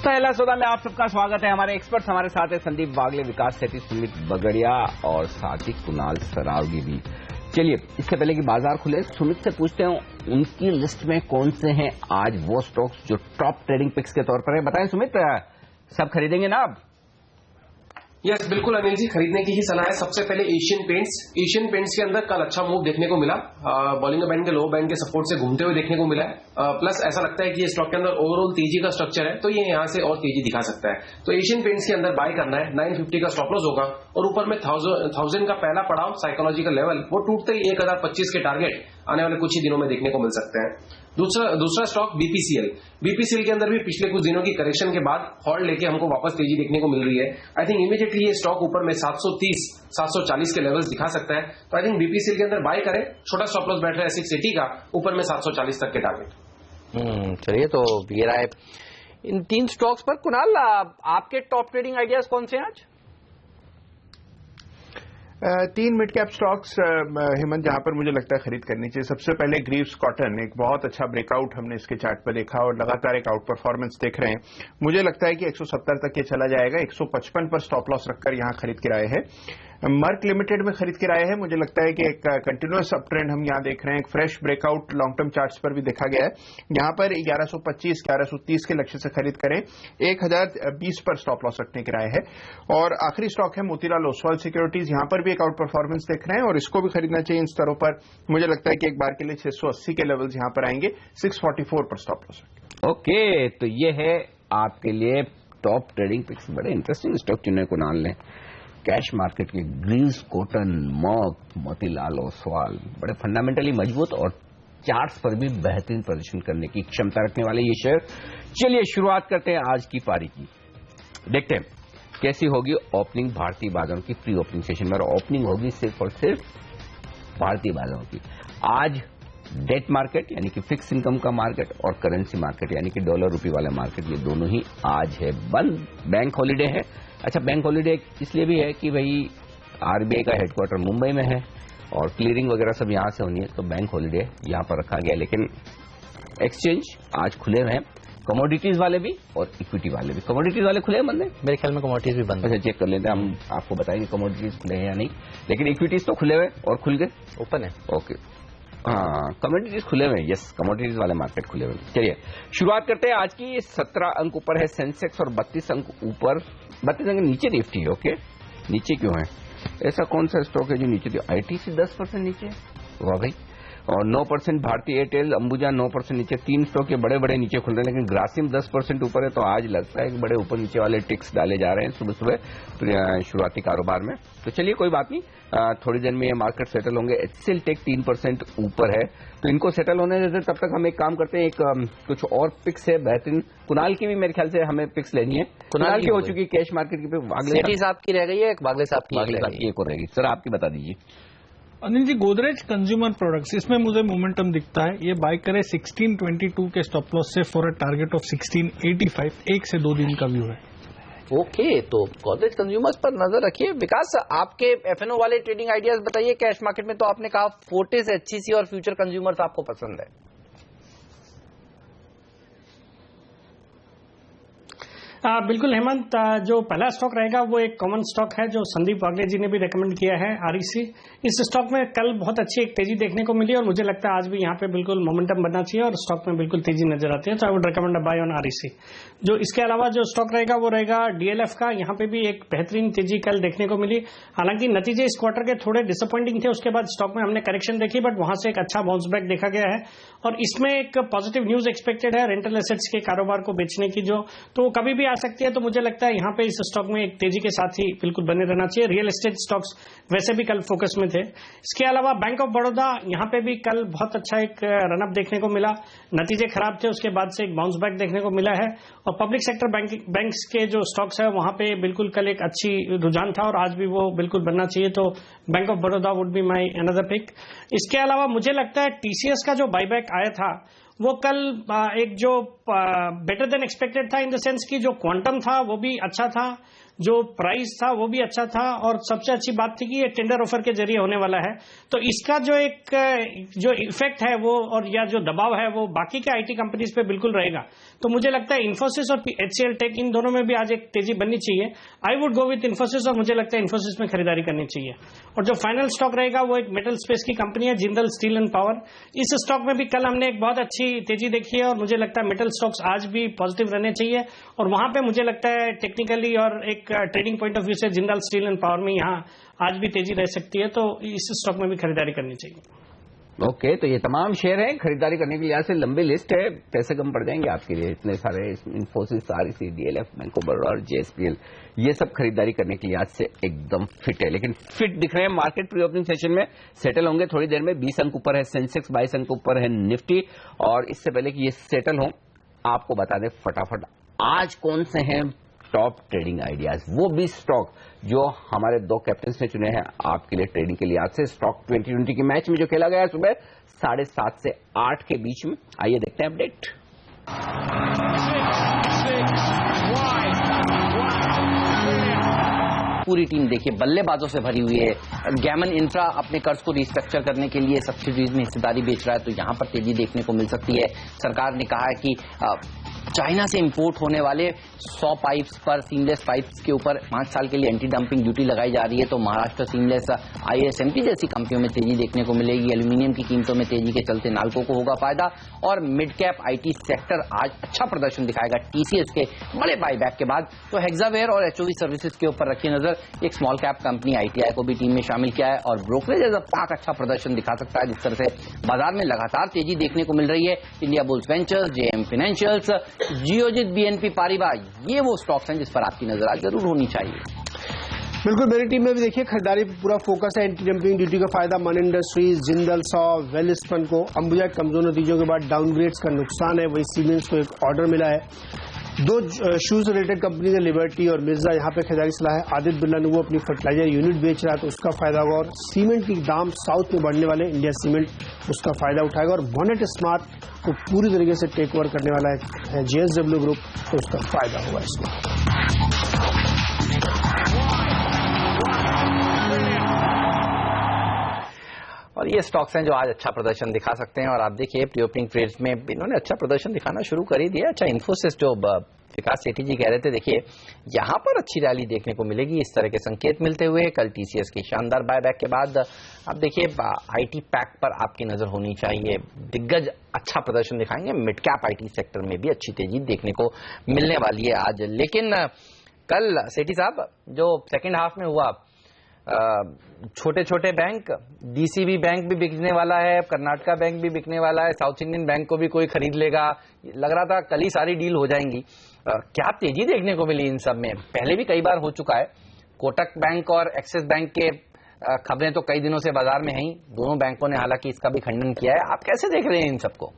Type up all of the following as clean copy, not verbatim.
पहला सौदा में आप सबका स्वागत है। हमारे एक्सपर्ट्स हमारे साथ है संदीप वागले, विकास सेठी, सुमित बगड़िया और साथ ही कुणाल सरावगी भी। चलिए इससे पहले कि बाजार खुले सुमित से पूछते हैं उनकी लिस्ट में कौन से हैं आज वो स्टॉक्स जो टॉप ट्रेडिंग पिक्स के तौर पर है। बताएं सुमित, सब खरीदेंगे ना आप? यस बिल्कुल अनिल जी, खरीदने की ही सलाह है। सबसे पहले एशियन पेंट्स के अंदर कल अच्छा मूव देखने को मिला। बॉलिंगर बैंड के लो बैंड के सपोर्ट से घूमते हुए देखने को मिला है। प्लस ऐसा लगता है कि ये स्टॉक के अंदर ओवरऑल तेजी का स्ट्रक्चर है, तो ये यहां से और तेजी दिखा सकता है। तो एशियन पेंट्स के अंदर बाय करना है। 950 का स्टॉप लॉस होगा और ऊपर में 1000 का पहला पड़ाव साइकोलॉजिकल लेवल, वो टूटते ही 1025 के टारगेट आने वाले कुछ ही दिनों में देखने को मिल सकते हैं। दूसरा स्टॉक बीपीसीएल के अंदर भी पिछले कुछ दिनों की करेक्शन के बाद हॉल्ड लेके हमको वापस तेजी देखने को मिल रही है। आई थिंक इमीडिएटली ये स्टॉक ऊपर में 730 740 के लेवल्स दिखा सकता है। तो आई थिंक बीपीसीएल के अंदर बाय करें। छोटा स्टॉप लॉस बैठ रहा है 680 का, ऊपर में 740 तक के टारगेट। चलिए तो ये रहा है इन तीन स्टॉक्स पर। कुणाल, आपके टॉप ट्रेडिंग आइडियाज कौन से हैं आज? तीन मिड कैप स्टॉक्स हेमंत जहां पर मुझे लगता है खरीद करनी चाहिए। सबसे पहले ग्रीव्स कॉटन, एक बहुत अच्छा ब्रेकआउट हमने इसके चार्ट पर देखा और लगातार एक आउट परफॉर्मेंस देख रहे हैं। मुझे लगता है कि 170 तक ये चला जाएगा। 155 पर स्टॉप लॉस रखकर यहां खरीद किराए है। मर्क लिमिटेड में खरीद किराए है। मुझे लगता है कि एक कंटिन्यूअस अप ट्रेंड हम यहां देख रहे हैं। एक fresh breakout long term charts पर भी देखा गया है। यहां पर 1125 1130 के लक्ष्य से खरीद करें। 1020 पर स्टॉप लॉस रखने किराए है। और आखिरी स्टॉक है मोतीलाल ओसवाल सिक्योरिटीज। यहां पर भी एक आउट परफॉर्मेंस देख रहे हैं और इसको भी खरीदना चाहिए इन स्तरों पर। मुझे लगता है कि एक बार के लिए 680 के लेवल्स यहां पर आएंगे। 644 पर स्टॉप लॉस। ओके, तो ये है आपके लिए टॉप ट्रेडिंग पिक्स। बड़े इंटरेस्टिंग स्टॉक चुने कुणाल ने। कैश मार्केट के Greaves Cotton, Merck, Motilal Oswal, बड़े फंडामेंटली मजबूत और चार्ट्स पर भी बेहतरीन प्रदर्शन करने की क्षमता रखने वाले ये शेयर। चलिए शुरुआत करते हैं आज की पारी की। देखते हैं कैसी होगी ओपनिंग भारतीय बाजारों की। प्री ओपनिंग सेशन में ओपनिंग होगी सिर्फ और सिर्फ भारतीय बाजारों की। आज डेट मार्केट यानी कि फिक्स इनकम का मार्केट और करेंसी मार्केट यानी कि डॉलर रुपये वाला मार्केट, ये दोनों ही आज है बंद। बैंक हॉलीडे है। अच्छा, बैंक हॉलीडे इसलिए भी है कि भाई आरबीआई का हेडक्वार्टर मुंबई में है और क्लियरिंग वगैरह सब यहां से होनी है, तो बैंक हॉलीडे यहां पर रखा गया। लेकिन एक्सचेंज आज खुले हैं, कमोडिटीज वाले भी और इक्विटी वाले भी। कमोडिटीज वाले खुले हैं बंद है? मेरे ख्याल में कमोडिटीज भी बंद है। अच्छा, चेक कर लेते हैं, हम आपको बताएंगे कमोडिटीज खुले हैं या नहीं। लेकिन इक्विटीज तो खुले हुए और खुल गए, ओपन है। ओके, हाँ, कमोडिटीज खुले हुए हैं। यस, कमोडिटीज वाले मार्केट खुले हुए हैं। चलिए शुरुआत करते हैं आज की। 17 अंक ऊपर है सेंसेक्स और 32 अंक ऊपर, 32 अंक नीचे निफ्टी है। ओके, नीचे क्यों है? ऐसा कौन सा स्टॉक है जो नीचे? आईटीसी 10% नीचे। वाह भाई। और 9% भारतीय एयरटेल, अंबुजा 9% नीचे। तीन स्टॉक के बड़े बड़े नीचे खुल रहे हैं, लेकिन ग्रासिम 10% ऊपर है। तो आज लगता है कि बड़े ऊपर नीचे वाले टिक्स डाले जा रहे हैं सुबह सुबह शुरुआती कारोबार में। तो चलिए कोई बात नहीं, थोड़ी देर में ये मार्केट सेटल होंगे। एचसीएल टेक 3% ऊपर है, तो इनको सेटल होने देते। तब तक हम एक काम करते हैं, एक कुछ और पिक्स है बेहतरीन। कुणाल की भी मेरे ख्याल से हमें पिक्स लेनी है। कुणाल की हो चुकी है कैश मार्केट की, सेठी साहब की रह गई है, एक वागले साहब की एक और रहेगी। सर आपकी बता दीजिए। अनिल जी, गोदरेज कंज्यूमर प्रोडक्ट्स, इसमें मुझे मोमेंटम दिखता है। ये बाय करे 1622 के स्टॉप लॉस से फॉर अ टारगेट ऑफ 1685। 1 से 2 दिन का व्यू है। ओके, तो गोदरेज कंज्यूमर्स पर नजर रखिए। विकास, आपके एफएनओ वाले ट्रेडिंग आइडियाज बताइए। कैश मार्केट में तो आपने कहा फोर्टिस, एचसीसी और फ्यूचर कंज्यूमर्स आपको पसंद है। बिल्कुल हेमंत, जो पहला स्टॉक रहेगा वो एक कॉमन स्टॉक है जो संदीप वागले जी ने भी रेकमेंड किया है, आरईसी। इस स्टॉक में कल बहुत अच्छी एक तेजी देखने को मिली और मुझे लगता है आज भी यहाँ पे बिल्कुल मोमेंटम बनना चाहिए और स्टॉक में बिल्कुल तेजी नजर आती है। तो I would recommend a buy on REC. जो इसके अलावा जो स्टॉक रहेगा वो रहेगा डीएलएफ का। यहाँ पे भी एक बेहतरीन तेजी कल देखने को मिली। हालांकि नतीजे इस क्वार्टर के थोड़े डिसअपॉइंटिंग थे, उसके बाद स्टॉक में हमने करेक्शन देखी, बट वहां से एक अच्छा बाउंस बैक देखा गया है और इसमें एक पॉजिटिव न्यूज एक्सपेक्टेड है रेंटल एसेट्स के कारोबार को बेचने की, जो तो कभी भी आ सकती है। तो मुझे लगता है यहाँ पे इस स्टॉक में एक तेजी के साथ ही बिल्कुल बने रहना चाहिए। रियल एस्टेट स्टॉक्स वैसे भी कल फोकस में थे। इसके अलावा बैंक ऑफ बड़ौदा, यहाँ पे भी कल बहुत अच्छा एक रनअप देखने को मिला। नतीजे खराब थे, उसके बाद से एक बाउंस बैक देखने को मिला है और पब्लिक सेक्टर बैंक्स के जो स्टॉक्स है वहां पे बिल्कुल कल एक अच्छी रुझान था और आज भी वो बिल्कुल बनना चाहिए। तो Bank of Baroda would be my another pick. इसके अलावा मुझे लगता है टीसीएस का जो बायबैक आया था वो कल एक जो बेटर देन एक्सपेक्टेड था, इन द सेंस कि जो क्वांटम था वो भी अच्छा था, जो प्राइस था वो भी अच्छा था, और सबसे अच्छी बात थी कि ये टेंडर ऑफर के जरिए होने वाला है। तो इसका जो इफेक्ट है वो, और या जो दबाव है वो बाकी के आईटी कंपनीज पे बिल्कुल रहेगा। तो मुझे लगता है इन्फोसिस और HCL टेक इन दोनों में भी आज एक तेजी बननी चाहिए। I would go with Infosys, और मुझे लगता है इन्फोसिस में खरीदारी करनी चाहिए। और जो फाइनल स्टॉक रहेगा वो एक मेटल स्पेस की कंपनी है, जिंदल स्टील एंड पावर। इस स्टॉक में भी कल हमने एक बहुत अच्छी तेजी देखी है, और मुझे लगता है मेटल स्टॉक्स आज भी पॉजिटिव रहने चाहिए। और वहां पे मुझे लगता है टेक्निकली और एक ट्रेडिंग पॉइंट ऑफ व्यू से जिंदल स्टील एंड पावर में यहां आज भी तेजी रह सकती है, तो इस स्टॉक में भी खरीदारी करनी चाहिए। ओके, तो ये तमाम शेयर हैं खरीदारी करने के लिहाज से, लंबी लिस्ट है, पैसे कम पड़ जाएंगे आपके लिए, इतने सारे Infosys, REC, DLF, bank of Baroda और JSPL, ये सब खरीदारी करने के लिहाज से एकदम फिट है। लेकिन फिट दिख रहे हैं मार्केट प्री ओपनिंग सेशन में, सेटल होंगे थोड़ी देर में। 20 अंक ऊपर है सेंसेक्स, 22 अंक ऊपर है निफ्टी। और इससे पहले कि ये सेटल हो, आपको बता दें फटाफट आज कौन से हैं टॉप ट्रेडिंग आइडियाज, वो 20 स्टॉक जो हमारे 2 कैप्टन ने चुने हैं आपके लिए ट्रेडिंग के लिहाज से। स्टॉक 2020 की मैच में जो खेला गया सुबह 7:30 से 8 के बीच में, आइए देखते हैं अपडेट। पूरी टीम देखिए बल्लेबाजों से भरी हुई है। गैमन इंफ्रा अपने कर्ज को रिस्ट्रक्चर करने के लिए सब्सिडीज में हिस्सेदारी बेच रहा है, तो यहां पर तेजी देखने को मिल सकती है। सरकार ने कहा है कि चाइना से इंपोर्ट होने वाले 100 पाइप्स पर, सीमलेस पाइप्स के ऊपर 5 साल के लिए एंटी डंपिंग ड्यूटी लगाई जा रही है। तो महाराष्ट्र सीमलेस, ISMT जैसी कंपनियों में तेजी देखने को मिलेगी। एल्यूमिनियम की कीमतों में तेजी के चलते नाल्को को होगा फायदा। और मिड कैप IT सेक्टर आज अच्छा प्रदर्शन दिखाएगा TCS के बड़े बायबैक के बाद। तो हेक्सावेयर और HOV सर्विसेज के ऊपर रखी नजर। एक स्मॉल कैप कंपनी ITI को भी टीम में शामिल किया है, और ब्रोकरेज एज अ पाक अच्छा प्रदर्शन दिखा सकता है, जिस तरह से बाजार में लगातार तेजी देखने को मिल रही है। India bulls ventures, JM financials, Geojit, BNP Paribas, ये वो स्टॉक्स हैं जिस पर आपकी नजर आज जरूर होनी चाहिए। बिल्कुल, मेरी टीम में भी देखिए खरीदारी पर पूरा फोकस है। एंटी डंपिंग ड्यूटी का फायदा मन इंडस्ट्रीज, जिंदल सॉ, वेलस्पन को। अंबुजा कमजोर नतीजों के बाद डाउनग्रेड्स का नुकसान है, वही सीमेंट्स को एक ऑर्डर मिला है। 2 शूज रिलेटेड कंपनी है, लिबर्टी और मिर्जा, यहाँ पे खरीदारी सलाह है। आदित्य बिरला ने वो अपनी फर्टिलाइजर यूनिट बेच रहा है, तो उसका फायदा होगा। और सीमेंट की दाम साउथ में बढ़ने वाले, इंडिया सीमेंट उसका फायदा उठाएगा। और बॉनेट स्मार्ट को पूरी तरीके से टेक ओवर करने वाला है JSW ग्रुप, तो उसका फायदा होगा इसमें। और ये स्टॉक्स हैं जो आज अच्छा प्रदर्शन दिखा सकते हैं। और आप देखिए प्री ओपनिंग ट्रेड्स में इन्होंने अच्छा प्रदर्शन दिखाना शुरू कर ही दिया। अच्छा, इन्फोसिस जो विकास सेठी जी कह रहे थे, देखिए यहां पर अच्छी रैली देखने को मिलेगी, इस तरह के संकेत मिलते हुए। कल TCS की शानदार बायबैक के बाद अब देखिए IT पैक पर आपकी नजर होनी चाहिए। दिग्गज अच्छा प्रदर्शन दिखाएंगे। मिड कैप IT सेक्टर में भी अच्छी तेजी देखने को मिलने वाली है आज। लेकिन कल सेठी साहब जो सेकेंड हाफ में हुआ, छोटे छोटे बैंक, DCB बैंक भी बिकने वाला है, कर्नाटका बैंक भी बिकने वाला है, साउथ इंडियन बैंक को भी कोई खरीद लेगा, लग रहा था कल ही सारी डील हो जाएंगी। क्या तेजी देखने को मिली इन सब में? पहले भी कई बार हो चुका है। कोटक बैंक और एक्सिस बैंक के खबरें तो कई दिनों से बाजार में हैं ही, दोनों बैंकों ने हालांकि इसका भी खंडन किया है। आप कैसे देख रहे हैं इन सबको?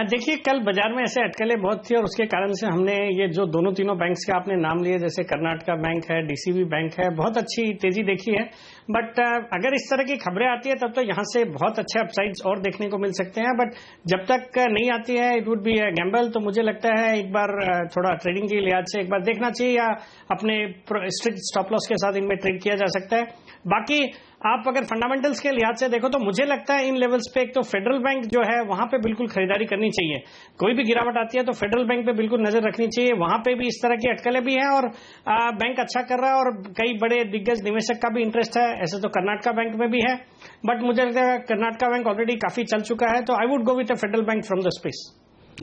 देखिए, कल बाजार में ऐसे अटकलें बहुत थी, और उसके कारण से हमने ये जो तीनों बैंक्स के आपने नाम लिए, जैसे कर्नाटका बैंक है, DCB बैंक है, बहुत अच्छी तेजी देखी है। बट अगर इस तरह की खबरें आती है तब तो यहां से बहुत अच्छे अपसाइड्स और देखने को मिल सकते हैं। बट जब तक नहीं आती है, it would be a gamble. तो मुझे लगता है एक बार थोड़ा ट्रेडिंग के लिहाज से एक बार देखना चाहिए, या अपने स्ट्रिक्ट स्टॉप लॉस के साथ इनमें ट्रेड किया जा सकता है। बाकी आप अगर फंडामेंटल्स के लिहाज से देखो तो मुझे लगता है इन लेवल्स पे एक तो फेडरल बैंक जो है वहां पे बिल्कुल खरीदारी करनी चाहिए। कोई भी गिरावट आती है तो फेडरल बैंक पे बिल्कुल नजर रखनी चाहिए। वहां पे भी इस तरह की अटकलें भी हैं, और बैंक अच्छा कर रहा है, और कई बड़े दिग्गज निवेशक का भी इंटरेस्ट है। ऐसे तो कर्नाटका बैंक में भी है, बट मुझे लगता है कर्नाटका बैंक ऑलरेडी काफी चल चुका है, तो I would go with a federal bank from the space.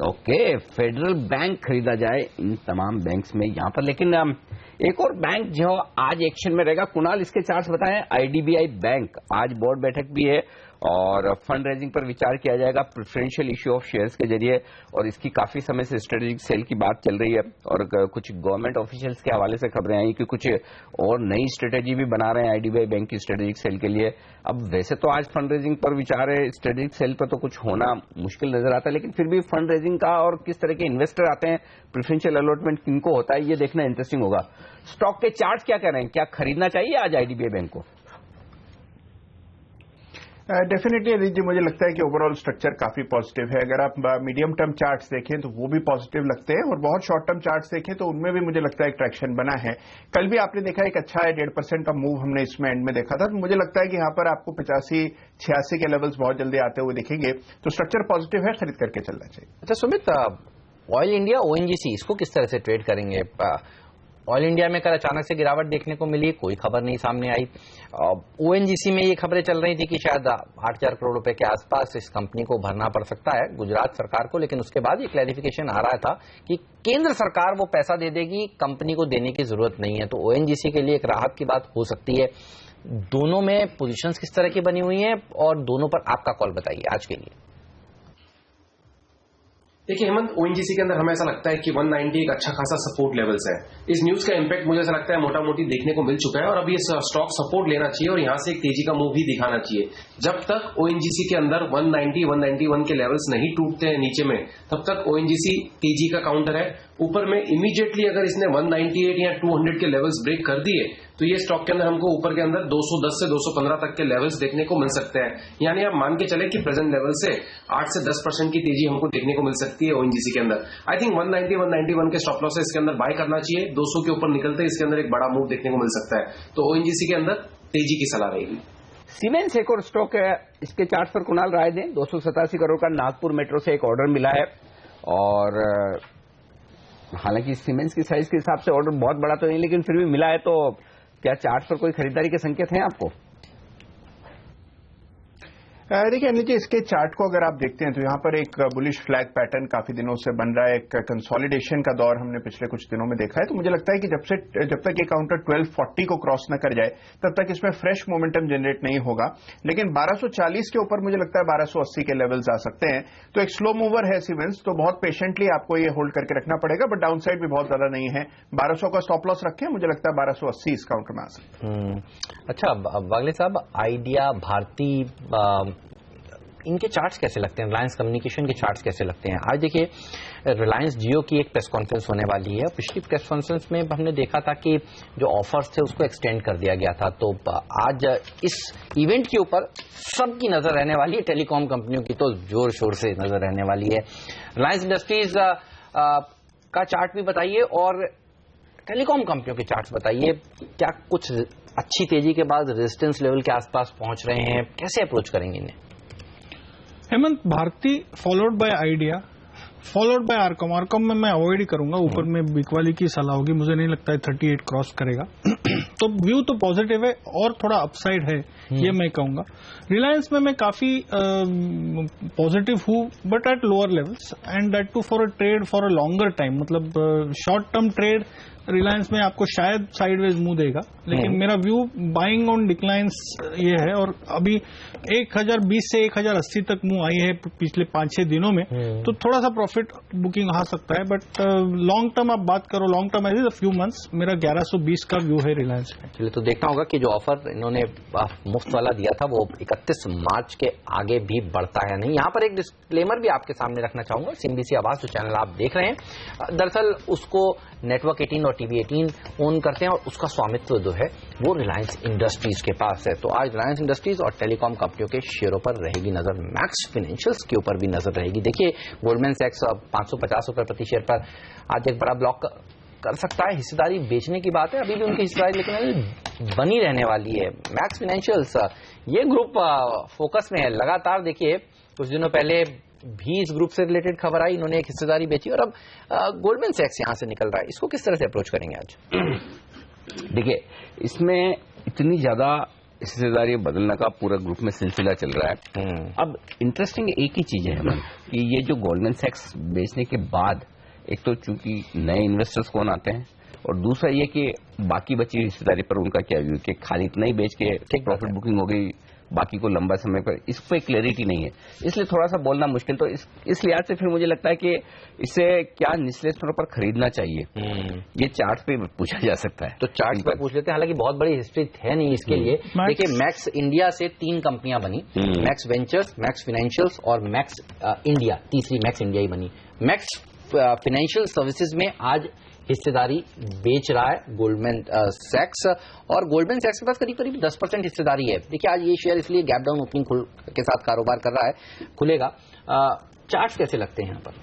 Okay, federal bank खरीदा जाए इन तमाम बैंक्स में यहां पर। लेकिन एक और बैंक जो आज एक्शन में रहेगा, कुणाल इसके चार्ट्स बताएं। IDBI बैंक, आज बोर्ड बैठक भी है और फंड रेजिंग पर विचार किया जाएगा प्रेफरेंशियल इश्यू ऑफ शेयर्स के जरिए, और इसकी काफी समय से स्ट्रेटेजिक सेल की बात चल रही है। और कुछ गवर्नमेंट ऑफिशियल्स के हवाले से खबरें आई कि कुछ और नई स्ट्रेटेजी भी बना रहे हैं IDBI बैंक की स्ट्रेटेजिक सेल के लिए। अब वैसे तो आज फंड रेजिंग पर विचार है, स्ट्रेटेजिक सेल पर तो कुछ होना मुश्किल नजर आता है, लेकिन फिर भी फंड रेजिंग का और किस तरह के इन्वेस्टर आते हैं, प्रेफरेंशियल अलॉटमेंट किनको होता है, ये देखना इंटरेस्टिंग होगा। स्टॉक के चार्ट क्या कह रहे हैं, क्या खरीदना चाहिए आज IDBI बैंक को? डेफिनेटली अनिल जी, मुझे लगता है कि ओवरऑल स्ट्रक्चर काफी पॉजिटिव है। अगर आप मीडियम टर्म चार्ट्स देखें तो वो भी पॉजिटिव लगते हैं, और बहुत शॉर्ट टर्म चार्ट्स देखें तो उनमें भी मुझे लगता है एक ट्रैक्शन बना है। कल भी आपने देखा एक अच्छा है 1.5% का मूव हमने इसमें एंड में देखा था। तो मुझे लगता है कि यहाँ पर आपको 85-86 के लेवल्स बहुत जल्दी आते हुए दिखेंगे। तो स्ट्रक्चर पॉजिटिव है, खरीद करके चलना चाहिए। अच्छा सुमित, ऑयल इंडिया ONGC इसको किस तरह से ट्रेड करेंगे? ऑयल इंडिया में कल अचानक से गिरावट देखने को मिली, कोई खबर नहीं सामने आई। ONGC में ये खबरें चल रही थी कि शायद 8,000 करोड़ रुपए के आसपास इस कंपनी को भरना पड़ सकता है गुजरात सरकार को, लेकिन उसके बाद ये क्लैरिफिकेशन आ रहा था कि केंद्र सरकार वो पैसा दे देगी, कंपनी को देने की जरूरत नहीं है। तो ONGC के लिए एक राहत की बात हो सकती है। दोनों में पोजीशंस किस तरह की बनी हुई हैं और दोनों पर आपका कॉल बताइए आज के लिए। देखिए हेमंत, ONGC के अंदर हमें ऐसा लगता है कि 190 एक अच्छा खासा सपोर्ट लेवल्स है। इस न्यूज का इंपैक्ट मुझे ऐसा लगता है मोटा मोटी देखने को मिल चुका है, और अब ये स्टॉक सपोर्ट लेना चाहिए और यहां से एक तेजी का मूव भी दिखाना चाहिए। जब तक ONGC के अंदर 190-191 के लेवल्स नहीं टूटते हैं नीचे में, तब तक ONGC तेजी का काउंटर है। ऊपर में इमीडिएटली अगर इसने 198 या 200 के लेवल्स ब्रेक कर दिए तो ये स्टॉक के अंदर हमको ऊपर के अंदर 210 से 215 तक के लेवल्स देखने को मिल सकते हैं। यानी आप मान के चले कि प्रेजेंट लेवल से 8 से 10% की तेजी हमको देखने को मिल सकती है ONGC के अंदर। आई थिंक 190-191 के स्टॉप लॉस इसके अंदर बाय करना चाहिए। 200 के ऊपर निकलते इसके अंदर एक बड़ा मूव देखने को मिल सकता है। तो ONGC के अंदर तेजी की सलाह रहेगी। सीमेंस एक और स्टॉक है, इसके चार्ट पर कुणाल राय दें। 287 करोड़ का नागपुर मेट्रो से एक ऑर्डर मिला है, और हालांकि सीमेंस की साइज के हिसाब से ऑर्डर बहुत बड़ा तो नहीं, लेकिन फिर भी मिला है। तो क्या चार्ट पर कोई खरीदारी के संकेत हैं आपको? देखिए अनिल जी, इसके चार्ट को अगर आप देखते हैं तो यहाँ पर एक बुलिश फ्लैग पैटर्न काफी दिनों से बन रहा है। एक कंसोलिडेशन का दौर हमने पिछले कुछ दिनों में देखा है। तो मुझे लगता है कि जब तक ये काउंटर 1240 को क्रॉस न कर जाए तब तक इसमें फ्रेश मोमेंटम जनरेट नहीं होगा। लेकिन 1240 के ऊपर मुझे लगता है 1280 के लेवल्स आ सकते हैं। तो एक स्लो मूवर है सीमेंस, तो बहुत पेशेंटली आपको ये होल्ड करके रखना पड़ेगा, बट डाउन साइड भी बहुत ज्यादा नहीं है। 1200 का स्टॉप लॉस रखें, मुझे लगता है 1280 इस काउंटर में आ सकता है। अच्छा वागले साहब, आइडिया, भारती, इनके चार्ट्स कैसे लगते हैं? रिलायंस कम्युनिकेशन के चार्ट्स कैसे लगते हैं? आज देखिए रिलायंस जियो की एक प्रेस कॉन्फ्रेंस होने वाली है। पिछली प्रेस कॉन्फ्रेंस में हमने देखा था कि जो ऑफर्स थे उसको एक्सटेंड कर दिया गया था। तो आज इस इवेंट के ऊपर सबकी नजर रहने वाली है, टेलीकॉम कंपनियों की तो जोर शोर से नजर रहने वाली है। रिलायंस इंडस्ट्रीज का चार्ट भी बताइए और टेलीकॉम कंपनियों के चार्ट्स बताइए। क्या कुछ अच्छी तेजी के बाद रेजिस्टेंस लेवल के आसपास पहुंच रहे हैं? कैसे अप्रोच करेंगे इन्हें? Hemant, Bharti followed by Idea, followed by RCom. RCom में मैं अवॉइड ही करूंगा, ऊपर में बिकवाली की सलाह होगी। मुझे नहीं लगता है 38 क्रॉस करेगा। तो व्यू तो पॉजिटिव है और थोड़ा अपसाइड है, ये मैं कहूंगा। रिलायंस में मैं काफी पॉजिटिव हूं, but at lower levels, and that too for a trade for a longer time. मतलब शॉर्ट टर्म ट्रेड रिलायंस में आपको शायद साइडवेज मुंह देगा, लेकिन मेरा व्यू बाइंग ऑन डिक्लाइंस ये है। और अभी 1020 से 1080 तक मुंह आई है पिछले 5-6 दिनों में, तो थोड़ा सा प्रॉफिट बुकिंग आ सकता है। बट लॉन्ग टर्म आप बात करो, long term as few months, मेरा 1120 का व्यू है रिलायंस में। चलिए, तो देखना होगा कि जो ऑफर इन्होंने मुफ्त वाला दिया था वो 31 मार्च के आगे भी बढ़ता है नहीं। यहाँ पर एक डिस्क्लेमर भी आपके सामने रखना चाहूंगा। CNBC आवाज जो चैनल आप देख रहे हैं, दरअसल उसको नेटवर्क 18 और TV 18 ओन करते हैं, और उसका स्वामित्व जो है वो रिलायंस इंडस्ट्रीज के पास है। तो आज रिलायंस इंडस्ट्रीज और टेलीकॉम कंपनियों के शेयरों पर रहेगी नजर, मैक्स फाइनेंशियल्स के ऊपर भी नजर रहेगी। देखिए गोल्डमैन सैक्स 550 रुपए प्रति शेयर पर आज एक बड़ा ब्लॉक कर सकता है। हिस्सेदारी बेचने की बात है, अभी भी उनकी हिस्सेदारी लेकिन बनी रहने वाली है। मैक्स फाइनेंशियल्स ये ग्रुप फोकस में है लगातार। देखिए कुछ दिनों पहले भी इस ग्रुप से रिलेटेड खबर आई, इन्होंने एक हिस्सेदारी बेची, और अब गोल्डमैन सैक्स यहां से निकल रहा है। इसको किस तरह से अप्रोच करेंगे आज? देखिए, इसमें इतनी ज्यादा हिस्सेदारी बदलने का पूरा ग्रुप में सिलसिला चल रहा है। अब इंटरेस्टिंग एक ही चीज है कि ये जो गोल्डमैन सैक्स बेचने के बाद, एक तो चूंकि नए इन्वेस्टर्स कौन आते हैं, और दूसरा ये कि बाकी बची हिस्सेदारी पर उनका क्या व्यू, कि खाली इतना ही बेच के प्रॉफिट बुकिंग हो गई, बाकी को लंबा समय पर, इस पर क्लैरिटी नहीं है, इसलिए थोड़ा सा बोलना मुश्किल। तो इस लिहाज से फिर मुझे लगता है कि इसे क्या निचले स्तरों पर खरीदना चाहिए, ये चार्ट पे पूछा जा सकता है। तो चार्ट पर पूछ लेते हैं। हालांकि बहुत बड़ी हिस्ट्री है नहीं इसके लिए। देखिए मैक्स इंडिया से 3 कंपनियां बनी, मैक्स वेंचर्स, मैक्स फाइनेंशियल्स और मैक्स इंडिया, तीसरी मैक्स इंडिया ही बनी। मैक्स फाइनेंशियल सर्विसेज में आज हिस्सेदारी बेच रहा है गोल्डमैन सैक्स, और गोल्डमैन सैक्स के पास करीब करीब 10% हिस्सेदारी है। देखिए आज ये शेयर इसलिए गैप डाउन ओपनिंग के साथ कारोबार कर रहा है, खुलेगा। चार्ट्स कैसे लगते हैं यहाँ पर?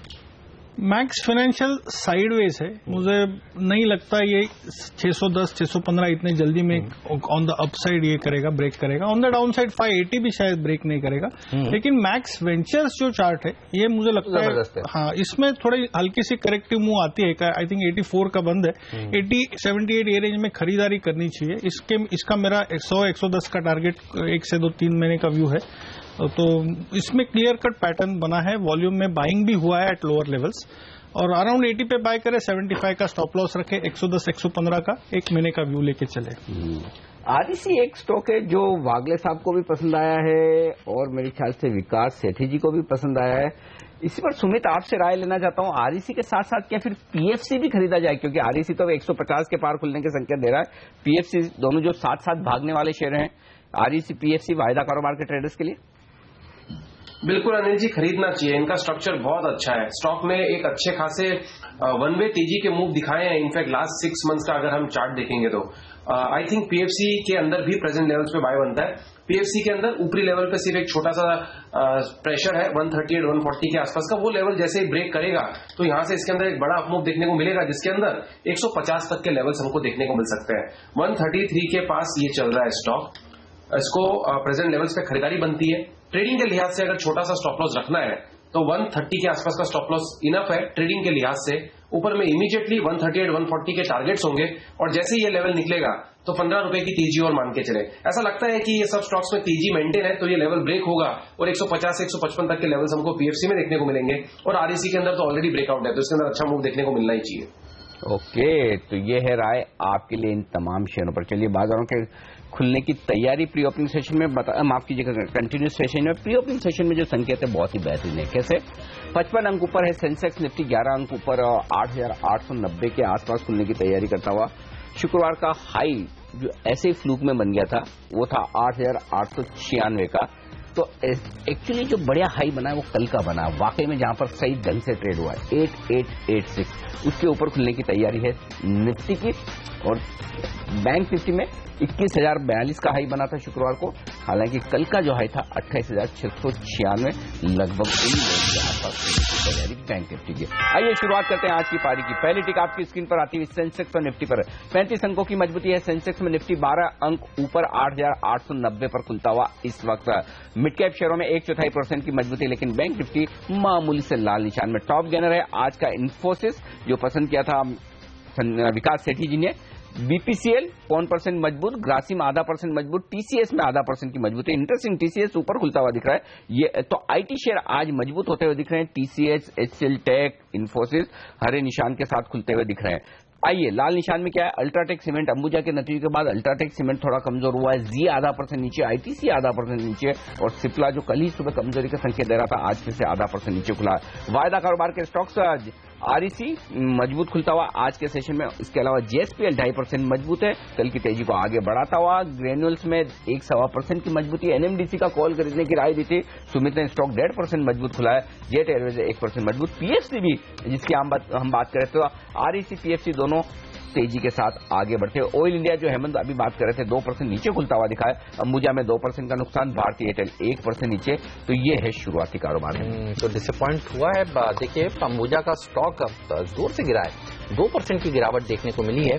मैक्स फाइनेंशियल साइडवेज है, मुझे नहीं लगता ये 610 615 इतने जल्दी में ऑन द अपसाइड ये करेगा, ब्रेक करेगा। ऑन द डाउन साइड 580 भी शायद ब्रेक नहीं करेगा, लेकिन मैक्स वेंचर्स जो चार्ट है ये मुझे लगता है हाँ, इसमें थोड़ी हल्की सी करेक्टिव मूव आती है। आई थिंक 84 का बंद है, 80-78 ये रेंज में खरीदारी करनी चाहिए। इसका मेरा 100-110 का टारगेट 1 से 2-3 महीने का व्यू है। तो इसमें क्लियर कट पैटर्न बना है, वॉल्यूम में बाइंग भी हुआ है एट लोअर लेवल्स, और अराउंड 80 पे बाय करे, 75 का स्टॉप लॉस रखे, 110-115 का 1 महीने का व्यू लेके चले। आरईसी एक स्टॉक है जो वागले साहब को भी पसंद आया है और मेरे ख्याल से विकास सेठी जी को भी पसंद आया है। इसी पर सुमित आपसे राय लेना चाहता हूं, आरईसी के साथ साथ क्या फिर पीएफसी भी खरीदा जाए, क्योंकि आरईसी तो 150 के पार खुलने के संकेत दे रहा है, पीएफसी दोनों जो साथ साथ भागने वाले शेयर हैं, आरईसी पीएफसी वायदा कारोबार के ट्रेडर्स के लिए। बिल्कुल अनिल जी, खरीदना चाहिए, इनका स्ट्रक्चर बहुत अच्छा है। स्टॉक में एक अच्छे खासे वन वे तेजी के मूव दिखाए हैं। इनफैक्ट लास्ट 6 मंथ्स का अगर हम चार्ट देखेंगे तो आई थिंक पीएफसी के अंदर भी प्रेजेंट लेवल्स पे बाय बनता है। पीएफसी के अंदर ऊपरी लेवल पे सिर्फ एक छोटा सा प्रेशर है 138-140 के आसपास का, वो लेवल जैसे ही ब्रेक करेगा तो यहां से इसके अंदर एक बड़ा अपमूव देखने को मिलेगा, जिसके अंदर 150 तक के लेवल्स हमको देखने को मिल सकते हैं। 133 के पास ये चल रहा है स्टॉक, इसको प्रेजेंट लेवल्स पे खरीदारी बनती है। ट्रेडिंग के लिहाज से अगर छोटा सा स्टॉप लॉस रखना है तो 130 के आसपास का स्टॉप लॉस इनफ है ट्रेडिंग के लिहाज से। ऊपर में इमीडिएटली 138-140 के टारगेट्स होंगे, और जैसे ही ये लेवल निकलेगा तो 15 रुपए की तेजी और मान के चले। ऐसा लगता है कि ये सब स्टॉक्स में तेजी मेंटेन है, तो ये लेवल ब्रेक होगा और 150 से 155 तक के लेवल्स हमको पीएफसी में देखने को मिलेंगे, और आरईसी के अंदर तो ऑलरेडी ब्रेकआउट है, तो इसके अंदर अच्छा मूव देखने को मिलना ही चाहिए। ओके, तो ये है राय आपके लिए इन तमाम शेयरों पर। चलिए बाजारों के खुलने की तैयारी प्री ओपनिंग सेशन में माफ कीजिएगा, कंटिन्यूस सेशन में, प्री ओपनिंग सेशन में जो संकेत है बहुत ही बेहतरीन है। कैसे 55 अंक ऊपर है सेंसेक्स, निफ्टी 11 अंक ऊपर 8,890 के आसपास खुलने की तैयारी करता हुआ। शुक्रवार का हाई जो ऐसे ही फ्लूक में बन गया था वो था 8,896 का, तो एक्चुअली जो बढ़िया हाई बना है वो कल का बना, वाकई में जहां पर सही ढंग से ट्रेड हुआ है 8886, उसके ऊपर खुलने की तैयारी है निफ्टी की। और बैंक निफ्टी में 21,042 का हाई बना था शुक्रवार को, हालांकि कल का जो हाई था 28,696, लगभग के आसपास तैयारी बैंक निफ्टी की। आइए शुरुआत करते हैं आज की पारी की। पहली टिक आपकी स्क्रीन पर आती हुई सेंसेक्स और निफ्टी पर 35 अंकों की मजबूती है सेंसेक्स में, निफ्टी 12 अंक ऊपर 8,890 पर खुलता हुआ इस वक्त। मिड कैप शेयरों में 1/4% की मजबूती, लेकिन बैंक निफ्टी मामूली से लाल निशान में। टॉप गेनर है आज का इन्फोसिस, जो पसंद किया था विकास सेठी जी ने। बीपीसीएल 1% मजबूत, ग्रासिम 0.5% मजबूत, टीसीएस में 0.5% की मजबूती। इंटरेस्टिंग, टीसीएस ऊपर खुलता हुआ दिख रहा है। ये तो आईटी शेयर आज मजबूत होते हुए दिख रहे हैं। टीसीएस, एचसीएल टेक, इन्फोसिस हरे निशान के साथ खुलते हुए दिख रहे हैं। आइए लाल निशान में क्या है, अल्ट्राटेक सीमेंट अंबुजा के नतीजे के बाद अल्ट्राटेक सीमेंट थोड़ा कमजोर हुआ है। जी 0.5% नीचे, आईटीसी 0.5% नीचे, और सिप्ला जो कल ही सुबह कमजोरी का संकेत दे रहा था आज फिर से 0.5% नीचे खुला। वायदा कारोबार के स्टॉक्स आज आरईसी मजबूत खुलता हुआ आज के सेशन में। इसके अलावा जेएसपीएल 2.5% मजबूत है, कल की तेजी को आगे बढ़ाता हुआ। ग्रेन्यूल्स में 1.25% की मजबूती। एनएमडीसी का कॉल खरीदने की राय दी थी सुमित ने, स्टॉक 1.5% मजबूत खुला है। जेट एयरवेज 1% मजबूत। पीएफसी भी जिसकी हम बात करें तो आरईसी पीएफसी दोनों तेजी के साथ आगे बढ़ते हैं। ऑयल इंडिया जो हेमंत अभी बात कर रहे थे 2% नीचे खुलता हुआ दिखा है। अंबुजा में 2% का नुकसान, भारतीय एयरटेल 1% नीचे। तो ये है शुरुआती कारोबार में तो डिसअपॉइंट हुआ है। देखिए अंबुजा का स्टॉक जोर से गिरा है, 2% की गिरावट देखने को मिली है।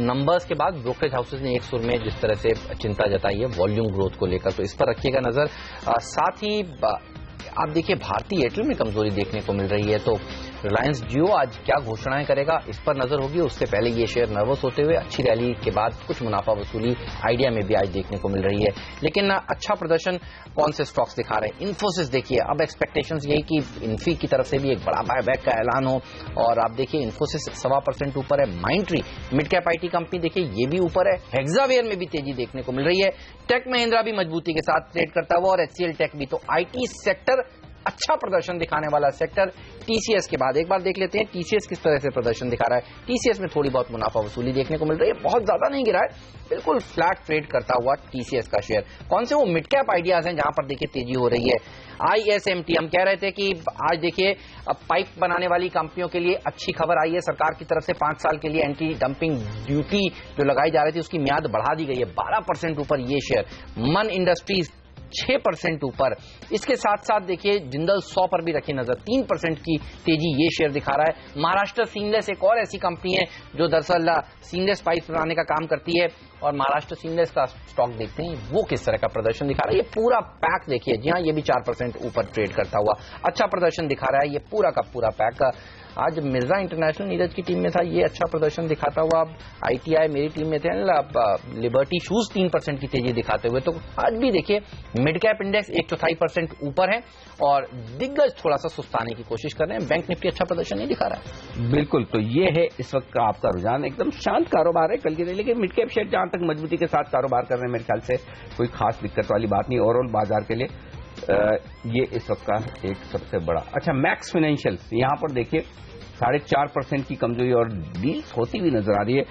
नंबर्स के बाद ब्रोकरेज हाउसेज ने एक सुर में जिस तरह से चिंता जताई है वॉल्यूम ग्रोथ को लेकर, तो इस पर रखिएगा नजर। साथ ही आप देखिए भारतीय एयरटेल में कमजोरी देखने को मिल रही है, तो रिलायंस जियो आज क्या घोषणाएं करेगा इस पर नजर होगी। उससे पहले ये शेयर नर्वस होते हुए अच्छी रैली के बाद कुछ मुनाफा वसूली आइडिया में भी आज देखने को मिल रही है। लेकिन अच्छा प्रदर्शन कौन से स्टॉक्स दिखा रहे हैं। इन्फोसिस देखिए, अब एक्सपेक्टेशंस यही कि इन्फी की तरफ से भी एक बड़ा बायबैक का ऐलान हो, और आप देखिए इन्फोसिस 1.25% ऊपर है। Mindtree mid cap IT company देखिए ये भी ऊपर है। हेक्सावेयर में भी तेजी देखने को मिल रही है। टेक महिंद्रा भी मजबूती के साथ ट्रेड करता हुआ, और एचसीएल टेक भी। तो आईटी सेक्टर अच्छा प्रदर्शन दिखाने वाला सेक्टर टीसीएस के बाद एक बार देख लेते हैं टीसीएस किस तरह से प्रदर्शन दिखा रहा है। टीसीएस में थोड़ी बहुत मुनाफा वसूली देखने को मिल रही है, बहुत ज्यादा नहीं गिरा है, बिल्कुल फ्लैट ट्रेड करता हुआ टीसीएस का शेयर। कौन से वो मिड कैप आइडियाज हैं जहां पर देखिए तेजी हो रही है। आईएसएमटी, हम कह रहे थे कि आज देखिए पाइप बनाने वाली कंपनियों के लिए अच्छी खबर आई है, सरकार की तरफ से 5 साल के लिए एंटी डंपिंग ड्यूटी जो लगाई जा रही थी उसकी म्याद बढ़ा दी गई है। 12% ऊपर ये शेयर। मन इंडस्ट्रीज 6% ऊपर। इसके साथ साथ देखिए जिंदल 100 पर भी रखी नजर, 3% की तेजी ये शेयर दिखा रहा है। महाराष्ट्र सीमलेस एक और ऐसी कंपनी है जो दरअसल सीमलेस पाइप बनाने का काम करती है, और महाराष्ट्र सीमलेस का स्टॉक देखते हैं वो किस तरह का प्रदर्शन दिखा रहा है। ये पूरा पैक देखिए, जी हाँ, ये भी 4% ऊपर ट्रेड करता हुआ अच्छा प्रदर्शन दिखा रहा है। ये पूरा का पूरा पैक आज मिर्जा इंटरनेशनल नीरज की टीम में था, ये अच्छा प्रदर्शन दिखाता हुआ। आईटीआई मेरी टीम में थे, लिबर्टी शूज 3% की तेजी दिखाते हुए। तो आज भी देखिए मिड कैप इंडेक्स 1/4% ऊपर है और दिग्गज थोड़ा सा सुस्ताने की कोशिश कर रहे हैं। बैंक निफ्टी अच्छा प्रदर्शन नहीं दिखा रहा है। बिल्कुल, तो ये है इस वक्त का आपका रुझान। एकदम शांत कारोबार है कल की, लेकिन मिड कैप शेयर जहां तक मजबूती के साथ कारोबार कर रहे हैं, मेरे ख्याल से कोई खास दिक्कत वाली बात नहीं ओवरऑल बाजार के लिए। ये इस वक्त का एक सबसे बड़ा अच्छा मैक्स फाइनेंशियल्स, यहां पर देखिए 4.5% की कमजोरी और डील्स होती हुई नजर आ रही है,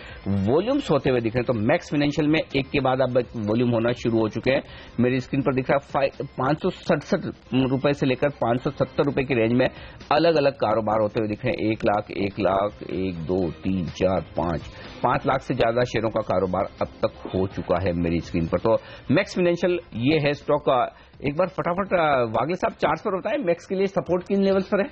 वॉल्यूम्स होते हुए दिख रहे हैं। तो मैक्स फाइनेंशियल में एक के बाद अब वॉल्यूम होना शुरू हो चुके हैं। मेरी स्क्रीन पर दिख रहा है 567 रुपए से लेकर 570 रुपए की रेंज में अलग अलग कारोबार होते हुए दिख रहे हैं। 1 लाख 1 लाख 1 2 3 4 5 लाख से ज्यादा शेयरों का कारोबार अब तक हो चुका है मेरी स्क्रीन पर। तो मैक्स फाइनेंशियल ये है स्टॉक। एक बार फटाफट वागले साहब चार्ट्स पर बताएं मैक्स के लिए सपोर्ट किन लेवल्स पर है।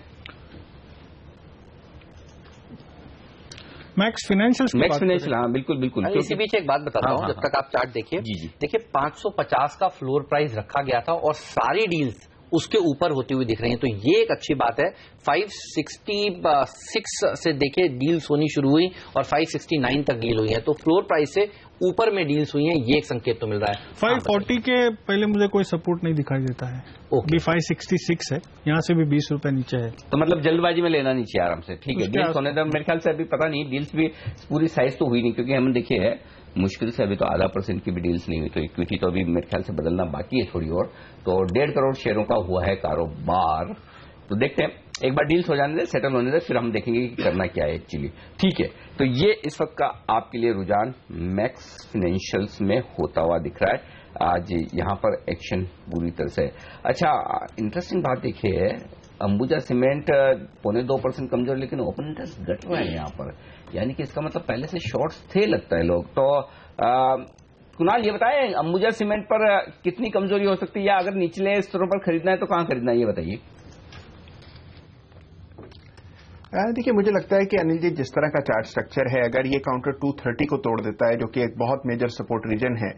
मैक्स फाइनेंशियल, हाँ बिल्कुल बिल्कुल। इसी बीच एक बात बताता हूँ, जब तक आप चार्ट देखिए, देखिए 550 का फ्लोर प्राइस रखा गया था और सारी डील्स उसके ऊपर होती हुई दिख रही हैं, तो ये एक अच्छी बात है। 566 से देखिए डील्स होनी शुरू हुई और 569 तक डील हुई है, तो फ्लोर प्राइस से ऊपर में डील्स हुई हैं, ये एक संकेत तो मिल रहा है। 540 के पहले मुझे कोई सपोर्ट नहीं दिखाई देता है। अभी 566 है, यहाँ से भी 20 रुपए नीचे है, तो मतलब जल्दबाजी में लेना नहीं चाहिए, आराम से। ठीक है, डील्स होने तो मेरे ख्याल से अभी पता नहीं, डील्स भी पूरी साइज तो हुई नहीं, क्योंकि हम देखिए है मुश्किल से अभी तो 0.5% की भी डील्स नहीं हुई, तो इक्विटी तो अभी मेरे ख्याल से बदलना बाकी है थोड़ी और। तो 1.5 करोड़ शेयरों का हुआ है कारोबार, तो देखते हैं एक बार डील्स हो जाने दे, सेटल होने दे, फिर हम देखेंगे कि करना क्या है एक्चुअली। ठीक है, तो ये इस वक्त का आपके लिए रुझान मैक्स फाइनेंशियल्स में होता हुआ दिख रहा है। आज यहां पर एक्शन पूरी तरह से। अच्छा, इंटरेस्टिंग बात देखिए, अंबुजा सीमेंट 0.25% कमजोर, लेकिन ओपन इंटरेस्ट घट रहा है यहाँ पर, यानी कि इसका मतलब पहले से शॉर्ट्स थे लगता है लोग। तो कुणाल ये बताएं अंबुजा सीमेंट पर कितनी कमजोरी हो सकती है, या अगर निचले स्तरों पर खरीदना है तो कहां खरीदना है, ये बताइए। देखिए, मुझे लगता है कि अनिल जी जिस तरह का चार्ट स्ट्रक्चर है, अगर ये काउंटर 230 को तोड़ देता है, जो कि एक बहुत मेजर सपोर्ट रीजन है,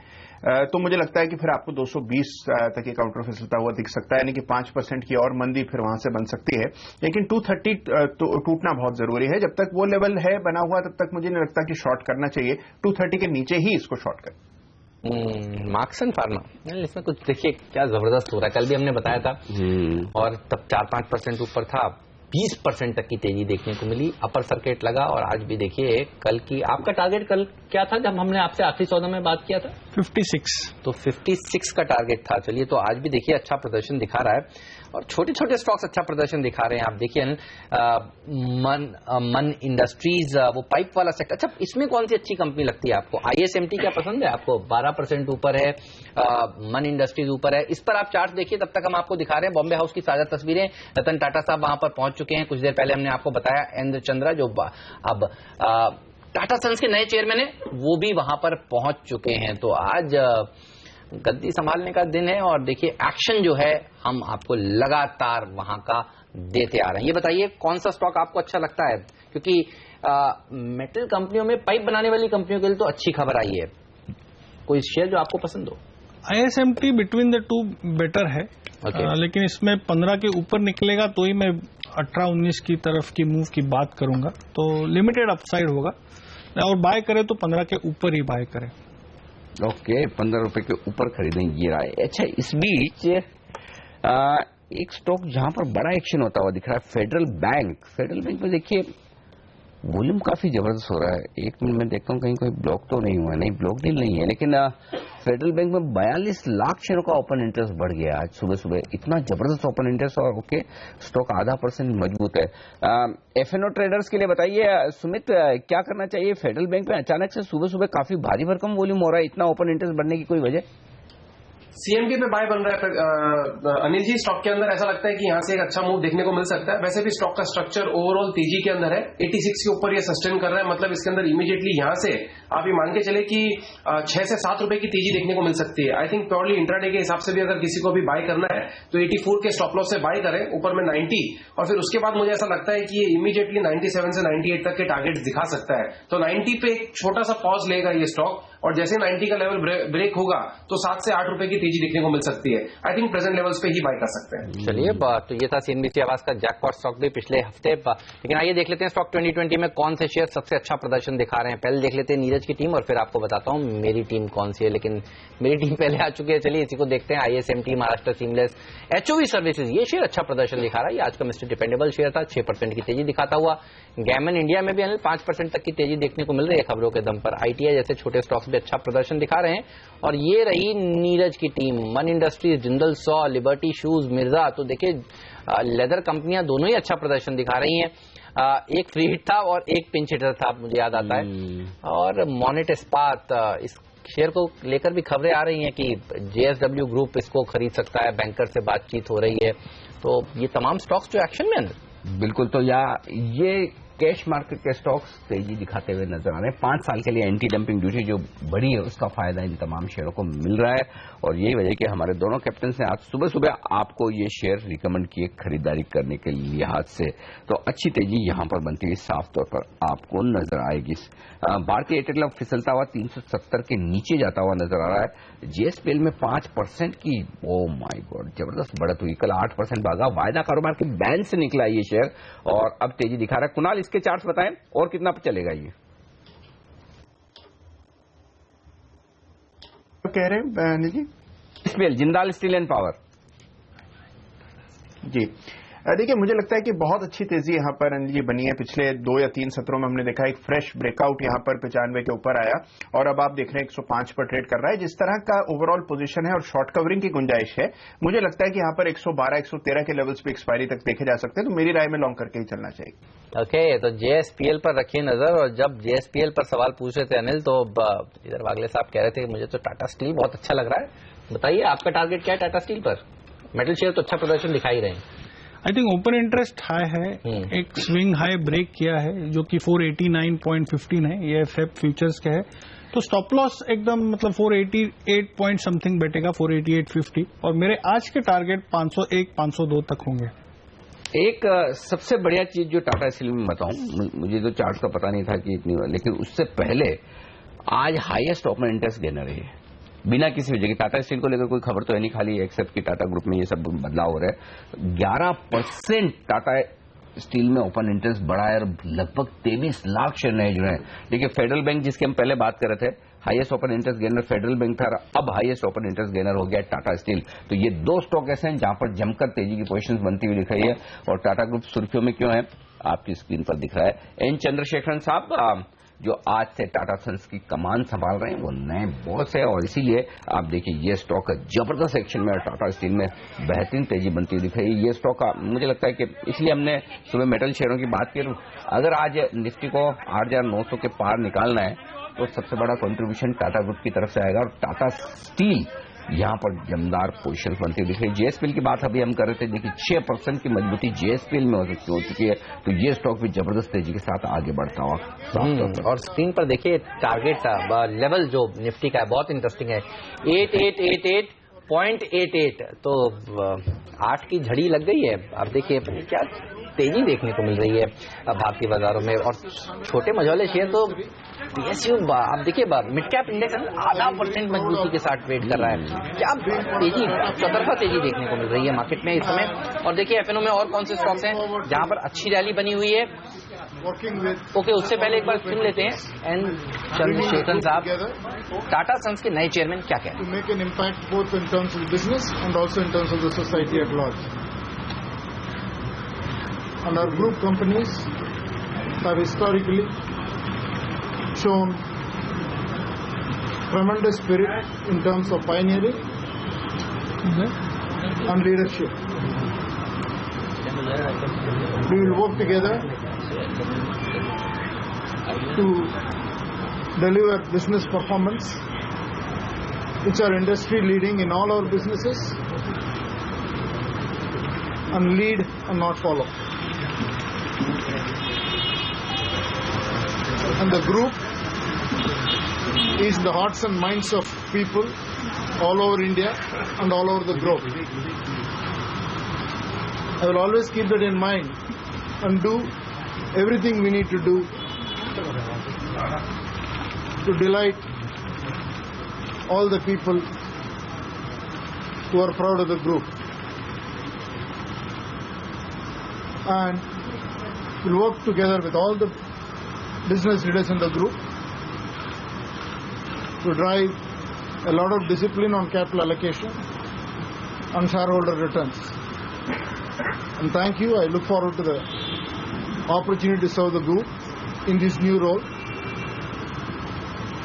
तो मुझे लगता है कि फिर आपको 220 तक ये काउंटर फिसलता हुआ दिख सकता है, यानी कि 5% की और मंदी फिर वहां से बन सकती है। लेकिन 230 टूटना बहुत जरूरी है। जब तक वो लेवल है बना हुआ, तब तक मुझे नहीं लगता कि शॉर्ट करना चाहिए। 230 के नीचे ही इसको शॉर्ट करें। मार्क्स एंड फार्मा, इसमें कुछ देखिए क्या जबरदस्त हो रहा है, कल भी हमने बताया था और तब 4-5% ऊपर था, 20% तक की तेजी देखने को मिली, अपर सर्किट लगा। और आज भी देखिए कल की आपका टारगेट कल क्या था जब हमने आपसे आखिरी सौदा में बात किया था? 56, तो 56 का टारगेट था। चलिए, तो आज भी देखिए अच्छा प्रदर्शन दिखा रहा है और छोटे छोटे स्टॉक्स अच्छा प्रदर्शन दिखा रहे हैं। आप देखिए मन इंडस्ट्रीज, वो पाइप वाला सेक्टर। अच्छा, इसमें कौन सी अच्छी कंपनी लगती है आपको? आईएसएमटी क्या पसंद है आपको? 12% ऊपर है, मन इंडस्ट्रीज ऊपर है। इस पर आप चार्ट देखिए, तब तक हम आपको दिखा रहे हैं बॉम्बे हाउस की ताजा तस्वीरें। रतन टाटा साहब वहां पर पहुंच चुके हैं, कुछ देर पहले हमने आपको बताया। इंद्र चंद्रा जो अब टाटा सन्स के नए चेयरमैन है, वो भी वहां पर पहुंच चुके हैं। तो आज गद्दी संभालने का दिन है और देखिए एक्शन जो है हम आपको लगातार वहां का देते आ रहे हैं। ये बताइए कौन सा स्टॉक आपको अच्छा लगता है, क्योंकि मेटल कंपनियों में पाइप बनाने वाली कंपनियों के लिए तो अच्छी खबर आई है। कोई शेयर जो आपको पसंद हो? आईएसएमटी बिटवीन द टू बेटर है, लेकिन इसमें 15 के ऊपर निकलेगा तो ही मैं 18-19 की तरफ की मूव की बात करूंगा। तो लिमिटेड अपसाइड होगा, और बाय करे तो 15 के ऊपर ही बाय करें। ओके, 15 रुपए के ऊपर खरीदें, ये रहा है। अच्छा, इस बीच एक स्टॉक जहां पर बड़ा एक्शन होता हुआ दिख रहा है, फेडरल बैंक। फेडरल बैंक में देखिए वॉल्यूम काफी जबरदस्त हो रहा है। एक मिनट में देखता हूँ कहीं कोई ब्लॉक तो नहीं हुआ, नहीं ब्लॉक डील नहीं है, लेकिन फेडरल बैंक में 42 लाख शेयरों का ओपन इंटरेस्ट बढ़ गया आज सुबह सुबह। इतना जबरदस्त ओपन इंटरेस्ट और ओके स्टॉक 0.5% मजबूत है। एफएनओ ट्रेडर्स के लिए बताइए सुमित, क्या करना चाहिए? फेडरल बैंक में अचानक से सुबह सुबह काफी भारी भरकम वॉल्यूम हो रहा है, इतना ओपन इंटरेस्ट बढ़ने की कोई वजह? सीएमटी पे बाय बन रहा है अनिल जी। स्टॉक के अंदर ऐसा लगता है कि यहां से एक अच्छा मूव देखने को मिल सकता है। वैसे भी स्टॉक का स्ट्रक्चर ओवरऑल तेजी के अंदर है, 86 के ऊपर ये सस्टेन कर रहा है, मतलब इसके अंदर इमीडिएटली यहां से आप ये मान के चले कि 6 से 7 रुपए की तेजी देखने को मिल सकती है। आई थिंक प्योरली इंट्राडे के हिसाब से भी अगर किसी को भी बाय करना है तो 84 के स्टॉप लॉस से बाय करें, ऊपर में 90, और फिर उसके बाद मुझे ऐसा लगता है कि ये इमीडिएटली 97 से 98 तक के टारगेट दिखा सकता है। तो 90 पे एक छोटा सा पॉज लेगा ये स्टॉक, और जैसे 90 का लेवल ब्रेक होगा तो 7 से 8 रुपए की तेजी देखने को मिल सकती है। आई थिंक प्रेजेंट लेवल्स पे ही बाय कर सकते हैं। चलिए, तो ये था सीएनबीसी आवाज का जैकपॉट स्टॉक भी पिछले हफ्ते। लेकिन आइए देख लेते हैं स्टॉक 2020 में कौन से शेयर सबसे अच्छा प्रदर्शन दिखा रहे हैं। पहले देख लेते हैं नीरज की टीम और फिर आपको बताता हूं मेरी टीम कौन सी है, लेकिन मेरी टीम पहले आ चुकी है। चलिए इसी को देखते हैं। आईएसएमटी, महाराष्ट्र सीमलेस, एचओवी सर्विसेज, ये शेयर अच्छा प्रदर्शन दिखा रहा है। ये आज का मिस्टर डिपेंडेबल शेयर था, 6% की तेजी दिखाता हुआ। गैमन इंडिया में भी 5% तक की तेजी देखने को मिल रही है खबरों के दम पर। आईटीआई जैसे छोटे स्टॉक्स भी अच्छा प्रदर्शन दिखा रहे हैं। और ये रही नीरज की टीम, मन industries, Jindal saw, liberty shoes, Mirza. तो देखिए लेदर कंपनियां दोनों ही अच्छा प्रदर्शन दिखा रही हैं। एक फ्री हिट था और एक पिंच हिटर था, मुझे याद आता है। और मोनेट इस्पात, इस शेयर को लेकर भी खबरें आ रही हैं कि जेएसडब्ल्यू ग्रुप इसको खरीद सकता है, बैंकर से बातचीत हो रही है। तो ये तमाम स्टॉक्स जो एक्शन में अंदर। बिल्कुल, तो ये कैश मार्केट के स्टॉक्स तेजी दिखाते हुए नजर आ रहे हैं। 5 साल के लिए एंटी डंपिंग ड्यूटी जो बढ़ी है उसका फायदा इन तमाम शेयरों को मिल रहा है, और यही वजह कि हमारे दोनों कैप्टन ने आज सुबह सुबह आपको ये शेयर रिकमेंड किए खरीदारी करने के लिहाज से। तो अच्छी तेजी यहां पर बनती हुई साफ तौर पर आपको नजर आएगी। भारतीय एयरटेल क्लब फिसलता हुआ 370 के नीचे जाता हुआ नजर आ रहा है। जेएसपीएल में 5% की, ओ माय गॉड, जबरदस्त बढ़त हुई। कल 8% भागा, वायदा कारोबार के बैन से निकला ये शेयर और अब तेजी दिखा रहा है। कुणाल, इसके चार्ट्स बताएं और कितना चलेगा ये? तो कह रहे हैं जी JSPL, Jindal steel and power ji. देखिए, मुझे लगता है कि बहुत अच्छी तेजी यहां पर अनिल जी बनी है। पिछले 2 या 3 सत्रों में हमने देखा एक फ्रेश ब्रेकआउट यहां पर 95 के ऊपर आया और अब आप देख रहे हैं 105 पर ट्रेड कर रहा है। जिस तरह का ओवरऑल पोजीशन है और शॉर्ट कवरिंग की गुंजाइश है, मुझे लगता है कि यहां पर 112, 113 के लेवल्स पे एक्सपायरी तक देखे जा सकते हैं। तो मेरी राय में लॉन्ग करके ही चलना चाहिए। ओके, तो जेएसपीएल पर रखिए नजर। और जब जेएसपीएल पर सवाल पूछ रहे थे अनिल, तो इधर वागले साहब कह रहे थे मुझे तो टाटा स्टील बहुत अच्छा लग रहा है। बताइए आपका टारगेट क्या है टाटा स्टील पर? मेटल शेयर तो अच्छा प्रदर्शन दिखाई रहे हैं। I think open interest high है, एक स्विंग हाई ब्रेक किया है जो कि 489.15 है, ये एफएफ फ्यूचर्स का है। तो स्टॉप लॉस एकदम मतलब 488 पॉइंट समथिंग बैठेगा, 488.50, और मेरे आज के टारगेट 501, 502 तक होंगे। एक सबसे बढ़िया चीज जो टाटा स्टील में बताऊं, मुझे तो चार्ट का पता नहीं था कि इतनी, लेकिन उससे पहले आज हाईएस्ट ओपन इंटरेस्ट गेनर है बिना किसी वजह के। टाटा स्टील को लेकर कोई खबर तो है नहीं, खाली एक्सेप्ट कि टाटा ग्रुप में ये सब बदलाव हो रहा है। 11% टाटा स्टील में ओपन इंटरेस्ट बढ़ा है और लगभग 23 लाख शेयर नए जुड़े हैं। देखिए फेडरल बैंक जिसकी हम पहले बात कर रहे थे, highest open interest gainer federal bank था, अब हाईएस्ट ओपन इंटरेस्ट गेनर हो गया टाटा स्टील। तो ये 2 स्टॉक ऐसे हैं जहां पर जमकर तेजी की पोजीशंस बनती हुई दिखाई है। और टाटा ग्रुप सुर्खियों में क्यों है आपकी स्क्रीन पर दिख रहा है। एन चंद्रशेखरन साहब जो आज से टाटा सन्स की कमान संभाल रहे हैं, वो नए बॉस है, और इसीलिए आप देखिए ये स्टॉक जबरदस्त एक्शन में टाटा स्टील में बेहतरीन तेजी बनती हुई दिख रही है। ये स्टॉक मुझे लगता है कि इसलिए हमने सुबह मेटल शेयरों की बात की। अगर आज निफ्टी को 8,900 के पार निकालना है तो सबसे बड़ा कंट्रीब्यूशन टाटा ग्रुप की तरफ से आएगा, और टाटा स्टील यहां पर जमदार पोजीशन बनती हुई दिख रही है। जेएसपीएल की बात अभी हम कर रहे थे, देखिए 6% की मजबूती जेएसपीएल में हो चुकी है, तो ये स्टॉक भी जबरदस्त तेजी के साथ आगे बढ़ता हुआ। और स्क्रीन पर देखिए टारगेट लेवल जो निफ्टी का है बहुत इंटरेस्टिंग है, 8888.88। तो 8 की झड़ी लग गई है। अब देखिए क्या तेजी देखने को मिल रही है भारतीय बाजारों में, और छोटे मझौले शेयर तो पीएसयू आप देखिए मिड कैप इंडेक्स 0.5% मजबूती के साथ ट्रेड कर रहा है। क्या तेजी, चौतरफा तेजी देखने को मिल रही है मार्केट में इस समय। और देखिए एफएनओ में और कौन से स्टॉक्स हैं जहां पर अच्छी रैली बनी हुई है। ओके, उससे पहले एक बार सुन लेते हैं एन चंद्रशेखरन साहब, टाटा सन्स के नए चेयरमैन क्या कह रहे हैं। Make an impact both in terms of business and also in terms of the society at large. And our group companies have historically shown tremendous spirit in terms of pioneering and leadership. We will work together to deliver business performance which are industry leading in all our businesses and lead and not follow. And the group is in the hearts and minds of people all over India and all over the globe. I will always keep that in mind and do everything we need to do to delight all the people who are proud of the group. And we'll work together with all the business leaders in the group to drive a lot of discipline on capital allocation and shareholder returns. And thank you. I look forward to the opportunity to serve the group in this new role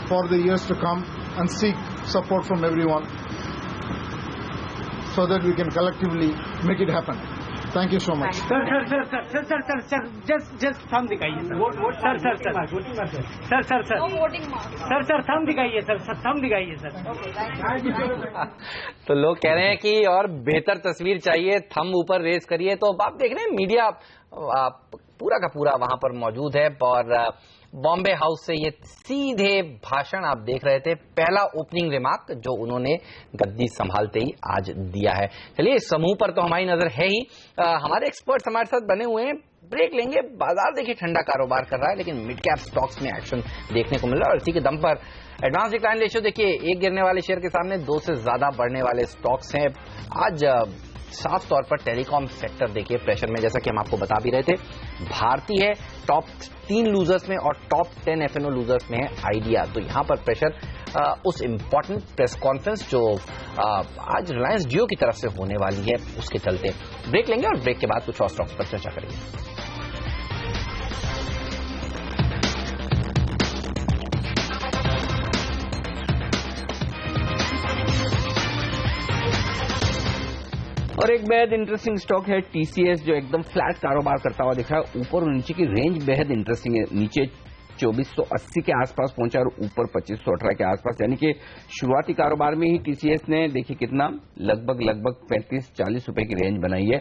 for the years to come and seek support from everyone so that we can collectively make it happen. Thank you so much. Sir, just thumb दिखाइए sir. Sir thumb दिखाइए sir. thumb दिखाइए sir. तो लोग कह रहे हैं कि और बेहतर तस्वीर चाहिए, थंब ऊपर रेस करिए. तो आप देख रहे हैं मीडिया पूरा का पूरा वहां पर मौजूद है और बॉम्बे हाउस से ये सीधे भाषण आप देख रहे थे, पहला ओपनिंग रिमार्क जो उन्होंने गद्दी संभालते ही आज दिया है. चलिए इस समूह पर तो हमारी नजर है ही, हमारे एक्सपर्ट्स हमारे साथ बने हुए हैं. ब्रेक लेंगे. बाजार देखिए ठंडा कारोबार कर रहा है लेकिन मिड कैप स्टॉक्स में एक्शन देखने को मिल रहा है और इसी के दम पर एडवांस डिक्लाइन रेशियो देखिए, एक गिरने वाले शेयर के सामने दो से ज्यादा बढ़ने वाले स्टॉक्स हैं. आज साफ तौर पर टेलीकॉम सेक्टर देखिए प्रेशर में, जैसा कि हम आपको बता भी रहे थे. भारती है टॉप 3 लूजर्स में और टॉप 10 एफएनओ लूजर्स में है आइडिया. तो यहां पर प्रेशर उस इंपॉर्टेंट प्रेस कॉन्फ्रेंस जो आज रिलायंस जियो की तरफ से होने वाली है उसके चलते. ब्रेक लेंगे और ब्रेक के बाद कुछ और स्टॉक्स पर चर्चा करेंगे. और एक बेहद इंटरेस्टिंग स्टॉक है टीसीएस जो एकदम फ्लैट कारोबार करता हुआ दिख रहा है. ऊपर और नीचे की रेंज बेहद इंटरेस्टिंग है. नीचे 2480 के आसपास पहुंचा और ऊपर 2518 के आसपास, यानी कि शुरुआती कारोबार में ही टीसीएस ने देखिए कितना लगभग 35-40 रुपए की रेंज बनाई है.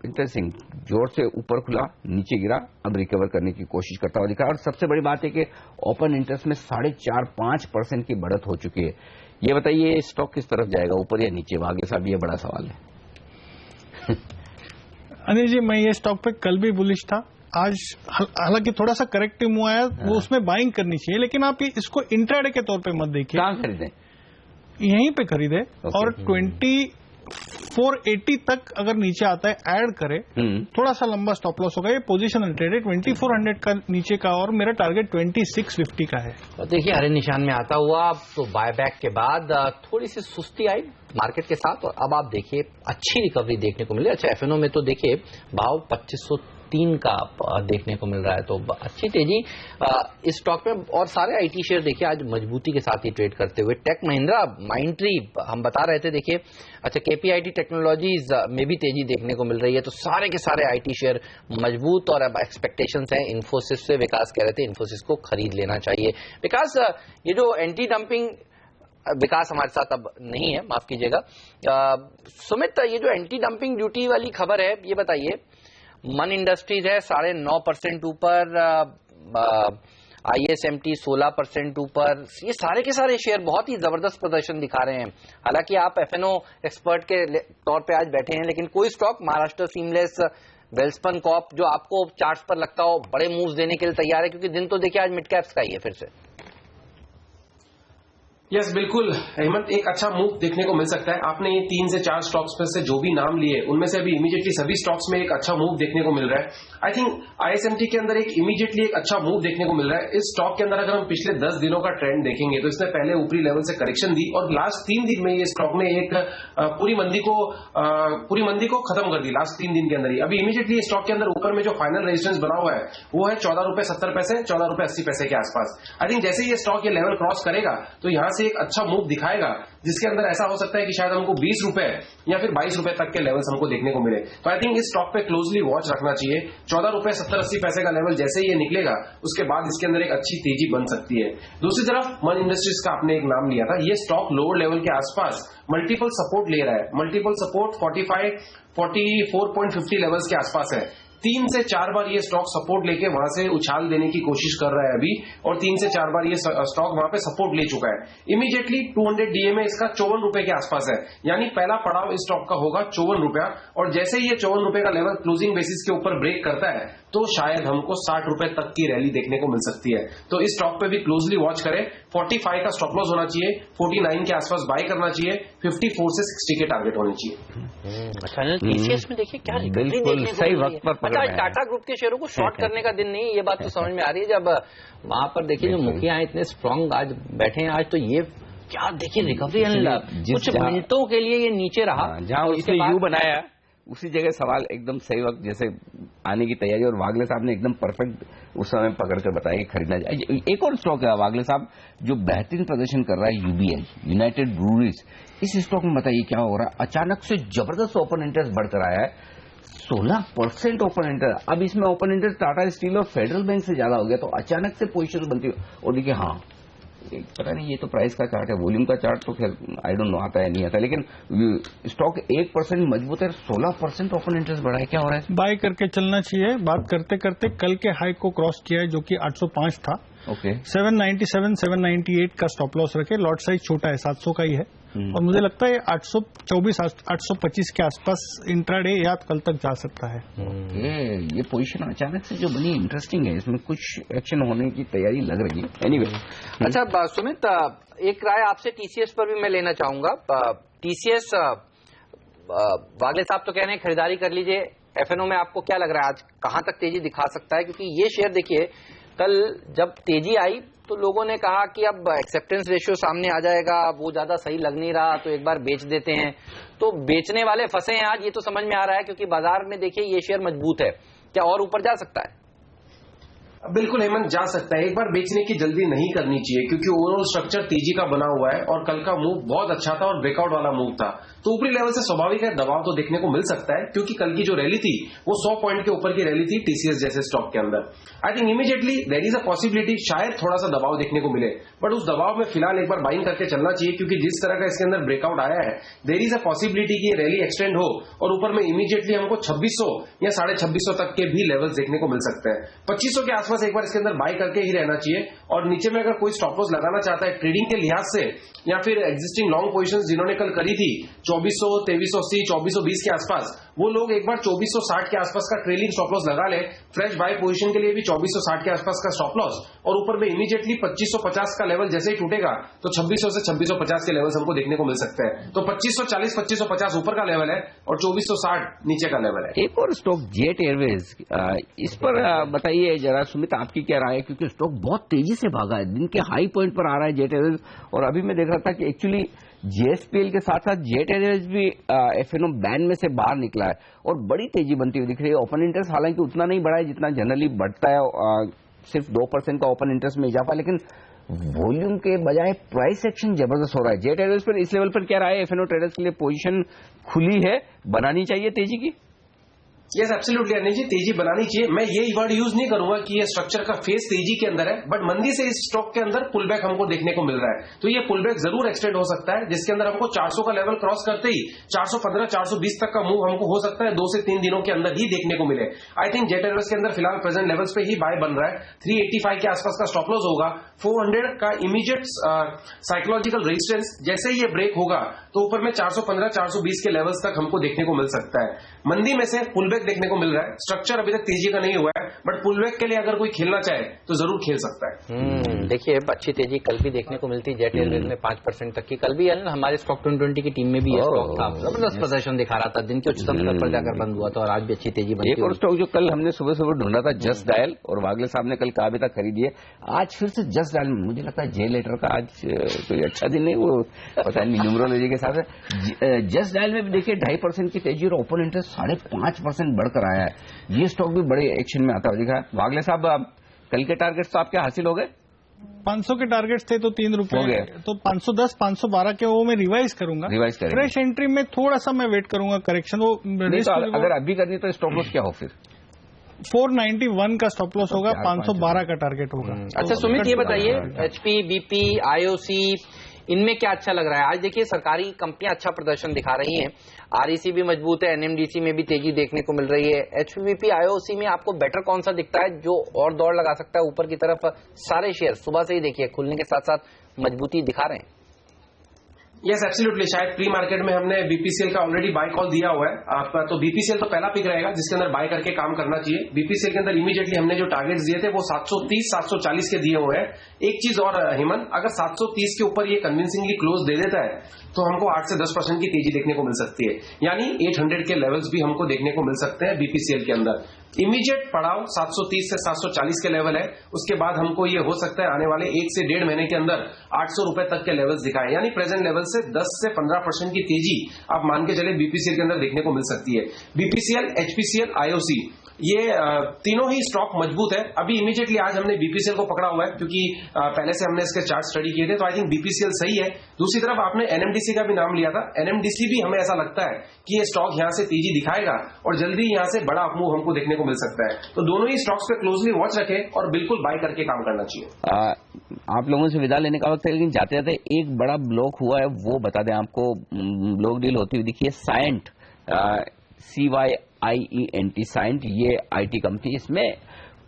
इंटरेस्टिंग, जोर से ऊपर खुला, नीचे गिरा, अब रिकवर करने की कोशिश करता हुआ दिखा. और सबसे बड़ी बात है कि ओपन इंटरेस्ट में 4.5-5% की बढ़त हो चुकी है. ये बताइए स्टॉक किस तरफ जाएगा, ऊपर या नीचे? भाग्य साहब ये बड़ा सवाल है. अनिल जी, मैं ये स्टॉक पे कल भी बुलिश था. आज हालांकि थोड़ा सा करेक्टिव मूव आया, वो उसमें बाइंग करनी चाहिए, लेकिन आप इसको इंट्राडे के तौर पे मत देखिए. कहां खरीदें? यहीं पे खरीदे और 2480 तक अगर नीचे आता है ऐड करे, थोड़ा सा लंबा स्टॉप लॉस होगा. ये पोजीशन अनट्रेडेड 2400 का नीचे का और मेरा टारगेट 2650 का है. तो देखिए हरे निशान में आता हुआ तो बायबैक के बाद थोड़ी सी सुस्ती आई मार्केट के साथ और अब आप देखिए अच्छी रिकवरी देखने को मिली. अच्छा एफएनओ में तो देखिए भाव 2503 का देखने को मिल रहा है, तो अच्छी तेजी इस स्टॉक में. और सारे आईटी शेयर देखिए आज मजबूती के साथ ही ट्रेड करते हुए. टेक महिंद्रा, माइंडट्री हम बता रहे थे देखिए. अच्छा केपीआईटी टेक्नोलॉजीज में भी तेजी देखने को मिल रही है. तो सारे के सारे आईटी शेयर मजबूत और अब एक्सपेक्टेशंस हैं. इन्फोसिस से विकास कह रहे थे इन्फोसिस को खरीद लेना चाहिए. विकास ये जो एंटी डंपिंग, विकास हमारे साथ अब नहीं है, माफ कीजिएगा. सुमित, ये जो एंटी डंपिंग ड्यूटी वाली खबर है ये बताइए. मन इंडस्ट्रीज है 9.5% ऊपर, आईएसएमटी 16% ऊपर. ये सारे के सारे शेयर बहुत ही जबरदस्त प्रदर्शन दिखा रहे हैं. हालांकि आप एफएनओ एक्सपर्ट के तौर पे आज बैठे हैं, लेकिन कोई stock Maharashtra Seamless, Welspun Corp जो आपको चार्ट्स पर लगता हो बड़े मूव्स देने के लिए तैयार है, क्योंकि दिन तो देखिए आज मिड कैप्स का ही है फिर से. यस बिल्कुल हेमंत, एक अच्छा मूव देखने को मिल सकता है। आपने ये 3 से 4 स्टॉक्स में से जो भी नाम लिए उनमें से अभी इमीडिएटली सभी स्टॉक्स में एक अच्छा मूव देखने को मिल रहा है। आई थिंक आईएसएमटी के अंदर एक इमीडिएटली एक अच्छा मूव देखने को मिल रहा है। इस स्टॉक के अंदर अगर हम पिछले 10 दिनों का ट्रेंड देखेंगे तो इसने पहले ऊपरी लेवल से करेक्शन दी और लास्ट 3 दिन में ये स्टॉक ने एक पूरी मंदी को खत्म कर दी लास्ट 3 दिन के अंदर ही। अभी इमीडिएटली स्टॉक के अंदर ऊपर में जो फाइनल रेजिस्टेंस बना हुआ है वो है 14 रुपए 70 पैसे, 14 रुपए 80 पैसे के आसपास। आई थिंक जैसे ये स्टॉक ये लेवल क्रॉस करेगा तो यहां से एक अच्छा मूव दिखाएगा, जिसके अंदर ऐसा हो सकता है कि शायद हमको 20 रुपए या फिर 22 रुपए तक के लेवल्स हमको देखने को मिले। तो आई थिंक इस स्टॉक पे क्लोजली वॉच रखना चाहिए। 14 रुपए 70-80 पैसे का लेवल जैसे ही ये निकलेगा उसके बाद इसके अंदर एक अच्छी तेजी बन सकती है। दूसरी तरफ मन इंडस्ट्रीज का आपने एक नाम लिया था, ये स्टॉक लोअर लेवल के आसपास मल्टीपल सपोर्ट ले रहा है। मल्टीपल सपोर्ट 44.50 लेवल्स के आसपास है। 3 से 4 बार ये स्टॉक सपोर्ट लेके वहां से उछाल देने की कोशिश कर रहा है अभी, और 3 से 4 बार ये स्टॉक वहां पे सपोर्ट ले चुका है। इमीडिएटली 200 डीए में इसका 54 रुपए के आसपास है, यानी पहला पड़ाव इस स्टॉक का होगा 54 रुपया। और जैसे ही ये 54 रुपए का लेवल क्लोजिंग बेसिस के ऊपर ब्रेक करता है तो शायद हमको 60 रुपए तक की रैली देखने को मिल सकती है। तो इस स्टॉक पे भी क्लोजली वॉच करें। 45 का स्टॉप लॉस होना चाहिए, 49 के आसपास बाय करना चाहिए, 54 से 60 के टारगेट होने चाहिए। अच्छा, टीसीएस में देखिए क्या बिल्कुल सही वक्त पर पकड़ रहे हैं। टाटा ग्रुप के शेयरों को शॉर्ट करने का दिन नहीं, ये बात तो समझ में आ रही है। जब वहां पर देखिए जो मुखिया इतने स्ट्रांग आज बैठे हैं आज, तो ये क्या देखिए रिकवरी कुछ मिनटों के लिए ये नीचे रहा, जहां उसने यू बनाया उसी जगह सवाल एकदम सही वक्त जैसे आने की तैयारी, और वागले साहब ने एकदम परफेक्ट उस समय पकड़ कर बताया कि खरीदना चाहिए। एक और स्टॉक है वागले साहब जो बेहतरीन प्रदर्शन कर रहा है, यूबीएल, यूनाइटेड ब्रूअरीज। इस स्टॉक में बताइए क्या हो रहा है, अचानक से जबरदस्त ओपन इंटरेस्ट बढ़कर आया है, 16% ओपन इंटरेस्ट। अब इसमें ओपन इंटरेस्ट टाटा स्टील और फेडरल बैंक से ज्यादा हो गया, तो अचानक से पोजीशन बनती है। और देखिए हाँ, पता नहीं ये तो प्राइस का चार्ट है, वॉल्यूम का चार्ट तो खैर आई डोंट नो आता है नहीं आता, लेकिन स्टॉक 1% मजबूत है, 16% ओपन इंटरेस्ट बढ़ा है। क्या हो रहा है? बाय करके चलना चाहिए। बात करते करते कल के हाई को क्रॉस किया है जो कि 805 था। ओके, 797 798 का स्टॉप लॉस रखे। लॉट साइज छोटा है, 700 का ही है, और मुझे लगता है 824 825 के आसपास इंट्राडे या कल तक जा सकता है। ये पोजीशन अचानक से जो बनी इंटरेस्टिंग है, इसमें कुछ एक्शन होने की तैयारी लग रही है। एनीवे, अच्छा सुमित, एक राय आपसे टीसीएस पर भी मैं लेना चाहूंगा। टीसीएस वागले साहब तो कह रहे हैं खरीदारी कर लीजिए। एफएनओ में आपको क्या लग रहा है आज कहां तक तेजी दिखा सकता है? क्योंकि ये शेयर देखिए कल जब तेजी आई तो लोगों ने कहा कि अब एक्सेप्टेंस रेशियो सामने आ जाएगा, वो ज्यादा सही लग नहीं रहा तो एक बार बेच देते हैं। तो बेचने वाले फंसे हैं आज, ये तो समझ में आ रहा है, क्योंकि बाजार में देखिए ये शेयर मजबूत है। क्या और ऊपर जा सकता है? बिल्कुल हेमंत, जा सकता है। एक बार बेचने की जल्दी नहीं करनी चाहिए, क्योंकि ओवरऑल स्ट्रक्चर तेजी का बना हुआ है और कल का मूव बहुत अच्छा था और ब्रेकआउट वाला मूव था। तो ऊपरी लेवल से स्वाभाविक है दबाव तो देखने को मिल सकता है, क्योंकि कल की जो रैली थी वो 100 पॉइंट के ऊपर की रैली थी टीसीएस जैसे स्टॉक के अंदर। I think immediately there is a possibility शायद थोड़ा सा दबाव देखने को मिले, बट उस दबाव में फिलहाल एक बार बाइंग करके चलना चाहिए, क्योंकि जिस तरह का इसके अंदर ब्रेकआउट आया है देयर इज अ पॉसिबिलिटी कि रैली एक्सटेंड हो और ऊपर में इमीडिएटली हमको 2600 या 2650 तक के भी लेवल्स देखने को मिल सकते हैं। 2500 के आसपास एक बार इसके अंदर बाय करके ही रहना चाहिए, और नीचे में अगर कोई स्टॉप लॉस लगाना चाहता है ट्रेडिंग के लिहाज से या फिर एग्जिस्टिंग लॉन्ग पोजीशंस जिन्होंने कल करी थी 2400, 2380, 2420 के आसपास, वो लोग एक बार 2460 के आसपास का ट्रेलिंग स्टॉप लॉस लगा ले। फ्रेश बाय पोजीशन के लिए भी 2460 के आसपास का स्टॉप लॉस, और ऊपर में इमीडिएटली 2550 का लेवल जैसे ही टूटेगा तो 2600 से 2650 के लेवल्स हमको देखने को मिल सकते हैं। तो 2540, 2550 ऊपर का लेवल है और 2460 नीचे का लेवल है। एक और स्टॉक जेट एयरवेज, इस पर बताइए जरा सुमित, आपकी क्या राय है? क्योंकि स्टॉक बहुत तेजी से भागा है, दिन के हाई पॉइंट पर आ रहा है जेट एयरवेज, और अभी मैं देख रहा था कि एक्चुअली जेएसपीएल के साथ साथ जेट एयरवेज भी एफएनओ बैन में से बाहर निकला है और बड़ी तेजी बनती हुई दिख रही है। ओपन इंटरेस्ट हालांकि उतना नहीं बढ़ा है जितना जनरली बढ़ता है, सिर्फ 2% का ओपन इंटरेस्ट में इजाफा, लेकिन वॉल्यूम के बजाय प्राइस एक्शन जबरदस्त हो रहा है जेट एयरवेज पर। इस लेवल पर क्या रहा है एफएनओ ट्रेडर्स के लिए? पोजीशन खुली है, बनानी चाहिए तेजी की? यस एब्सोल्युटली अनिल जी, तेजी बनानी चाहिए। मैं ये वर्ड यूज नहीं करूंगा कि ये स्ट्रक्चर का फेस तेजी के अंदर है, बट मंदी से इस स्टॉक के अंदर पुलबैक हमको देखने को मिल रहा है। तो ये पुलबैक जरूर एक्सटेंड हो सकता है, जिसके अंदर हमको 400 का लेवल क्रॉस करते ही 415, 420 तक का मूव हमको हो सकता है 2 से 3 दिनों के अंदर ही देखने को मिले। आई थिंक जेट एयरवेज के अंदर फिलहाल प्रेजेंट लेवल्स पे ही बाय बन रहा है। 385 के आसपास का स्टॉप लॉस होगा, 400 का इमीडिएट साइकोलॉजिकल रेजिस्टेंस जैसे ही ये ब्रेक होगा तो ऊपर में 415, 420 के लेवल्स तक हमको देखने को मिल सकता है। मंदी में से पुलबैक पुलबैक देखने को मिल रहा है। स्ट्रक्चर अभी तक तेजी का नहीं हुआ है, बट पुलबैक के लिए अगर कोई खेलना चाहे तो जरूर खेल सकता है। देखिए अच्छी तेजी कल भी देखने को मिलती है जेट एयरवेज में 5% तक की। कल भी हमारे स्टॉक 2020 की टीम में भी ये स्टॉक था, जबरदस्त प्रदर्शन दिखा रहा था, दिन के उच्चतम स्तर पर जाकर बंद हुआ था और आज भी अच्छी तेजी बनी। एक और स्टॉक जो कल हमने सुबह सुबह ढूंढा था जस्ट डायल, और वागले साहब ने कल कहा भी था खरीदिए, आज फिर से जस्ट डायल। मुझे लगता है जे लेटर का आज कोई अच्छा दिन नहीं, वो पता नहीं न्यूमरोलॉजी के साथ जस्ट डायल में भी देखिए 2.5% की तेजी और ओपन इंटरेस्ट 5.5% बढ़कर आया है। ये स्टॉक भी बड़े एक्शन में आता हुआ दिखा। वागले साहब कल के टारगेट्स तो आपके हासिल हो गए? 500 के टारगेट्स थे तो 3 रुपए हो गए, तो 510 512 के वो मैं रिवाइज करूंगा। रिवाइज करेंगे। फ्रेश एंट्री में थोड़ा सा मैं वेट करूंगा करेक्शन। वो तो अगर अभी करनी तो स्टॉप लॉस क्या हो फिर? 491 का स्टॉप लॉस होगा, 512 का टारगेट होगा। अच्छा सुमित, ये बताइए एचपी, बीपी, आईओसी, इनमें क्या अच्छा लग रहा है? आज देखिए सरकारी कंपनियां अच्छा प्रदर्शन दिखा रही हैं, आरईसी भी मजबूत है, एनएमडीसी में भी तेजी देखने को मिल रही है। एचपीबीपी, आईओसी में आपको बेटर कौन सा दिखता है जो और दौड़ लगा सकता है ऊपर की तरफ? सारे शेयर सुबह से ही देखिए खुलने के साथ साथ मजबूती दिखा रहे हैं। यस एब्सोल्युटली, शायद प्री मार्केट में हमने बीपीसीएल का ऑलरेडी बाय कॉल दिया हुआ है आपका, तो बीपीसीएल तो पहला पिक रहेगा जिसके अंदर बाय करके काम करना चाहिए। बीपीसीएल के अंदर इमीडिएटली हमने जो टारगेट्स दिए थे वो 730 740 के दिए हुए हैं। एक चीज और हेमंत, अगर 730 के ऊपर ये कन्विंसिंगली क्लोज दे देता है तो हमको 8 से 10% की तेजी देखने को मिल सकती है, यानी 800 के लेवल्स भी हमको देखने को मिल सकते हैं बीपीसीएल के अंदर। इमीडिएट पड़ाव 730 से 740 के लेवल है, उसके बाद हमको ये हो सकता है आने वाले 1 से 1.5 महीने के अंदर 800 रुपए तक के लेवल्स दिखाएं, यानी प्रेजेंट लेवल से 10 से 15% की तेजी आप मान के चले बीपीसीएल के अंदर देखने को मिल सकती है। बीपीसीएल, एचपीसीएल, आईओसी, ये तीनों ही स्टॉक मजबूत है। अभी इमीडिएटली आज हमने बीपीसीएल को पकड़ा हुआ है क्योंकि पहले से हमने इसके चार्ट स्टडी किए थे, तो आई थिंक बीपीसीएल सही है। दूसरी तरफ आपने एनएमडीसी का भी नाम लिया था, एनएमडीसी भी हमें ऐसा लगता है कि ये स्टॉक यहां से तेजी दिखाएगा और जल्दी यहां से बड़ा अपमूव हमको देखने को मिल सकता है। तो दोनों ही स्टॉक्स पे क्लोजली वॉच रखें और बिल्कुल बाय करके काम करना चाहिए। आप लोगों से विदा लेने का वक्त है, लेकिन जाते जाते एक बड़ा ब्लॉक हुआ है वो बता दें आपको। ब्लॉक डील होती हुई दिखी है साइंट, CYIENT, साइंट, ये आईटी कंपनी, इसमें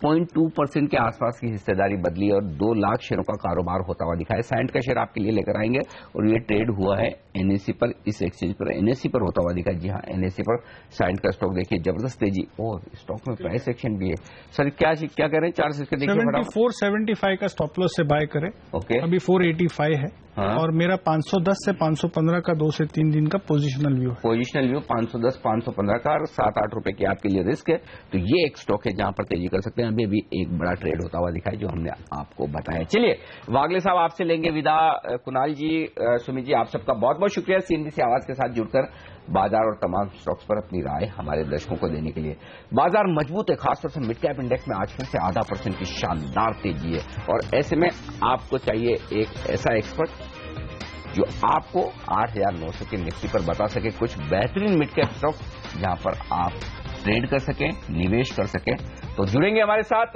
0.2% के आसपास की हिस्सेदारी बदली और 2 लाख शेयरों का कारोबार होता हुआ दिखा है। साइंट का शेयर आपके लिए लेकर आएंगे और ये ट्रेड हुआ है एनएससी पर, इस एक्सचेंज पर एनएससी पर होता हुआ दिखा है। जी हाँ, एनएससी पर साइंट का स्टॉक देखिए जबरदस्त तेजी, और स्टॉक में प्राइस एक्शन भी है। सर क्या कह रहे हैं? 4 से देखिए 74.75 का स्टॉप लॉस से बाय करें। ओके, अभी 485 है। हाँ। और मेरा 510 से 515 का 2 से 3 दिन का पोजिशनल व्यू है। पोजिशनल व्यू 510 515 का और 7-8 रुपए की आपके लिए रिस्क है, तो ये एक स्टॉक है जहां पर तेजी कर सकते हैं। अभी भी एक बड़ा ट्रेड होता हुआ दिखा है जो हमने आपको बताया। चलिए वागले साहब आपसे लेंगे विदा। कुणाल जी, सुमित जी, आप सबका बहुत बहुत शुक्रिया CNBC आवाज के साथ जुड़कर बाजार और तमाम स्टॉक्स पर अपनी राय हमारे दर्शकों को देने के लिए। बाजार मजबूत है, खासतौर से मिड कैप इंडेक्स में आज फिर से 0.5% की शानदार तेजी है, और ऐसे में आपको चाहिए एक ऐसा एक्सपर्ट जो आपको 8,900 के निफ्टी पर बता सके कुछ बेहतरीन मिड कैप स्टॉक जहां पर आप ट्रेड कर सकें, निवेश कर सकें। तो जुड़ेंगे हमारे साथ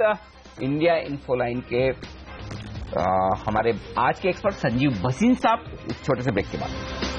इंडिया इन्फोलाइन के हमारे आज के एक्सपर्ट संजीव भसीन साहब इस छोटे से ब्रेक के बाद।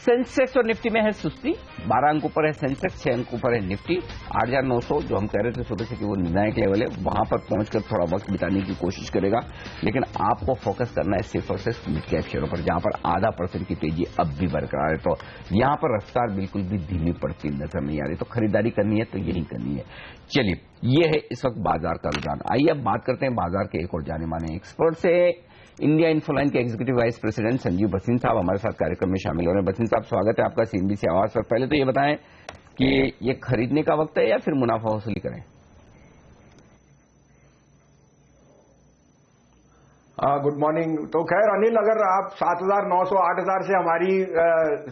सेंसेक्स और निफ्टी में है सुस्ती, 12 अंक ऊपर है सेंसेक्स, 6 अंक ऊपर है निफ्टी। 8,900 जो हम कह रहे थे सुबह से कि वो निर्णायक लेवल है, वहां पर पहुंचकर थोड़ा वक्त बिताने की कोशिश करेगा, लेकिन आपको फोकस करना है सिर्फ और सिर्फ मिड कैप शेयरों पर जहां पर 0.5% की तेजी अब भी बरकरार है। तो यहां पर रफ्तार बिल्कुल भी धीमी पड़ती नजर नहीं आ रही, तो खरीदारी करनी है तो यही करनी है। चलिए, ये है इस वक्त बाजार का रुझान। आइए अब बात करते हैं बाजार के एक और जाने माने एक्सपर्ट से। इंडिया इन्फोलाइन के executive vice president Sanjeev Bhasin साहब हमारे साथ कार्यक्रम में शामिल हो रहे हैं। भसीन साहब, स्वागत है आपका CNBC आवाज पर। पहले तो ये बताएं कि ये खरीदने का वक्त है या फिर मुनाफा वसूली करें? Good morning. तो खैर अनिल, अगर आप 7,900 8,000 से हमारी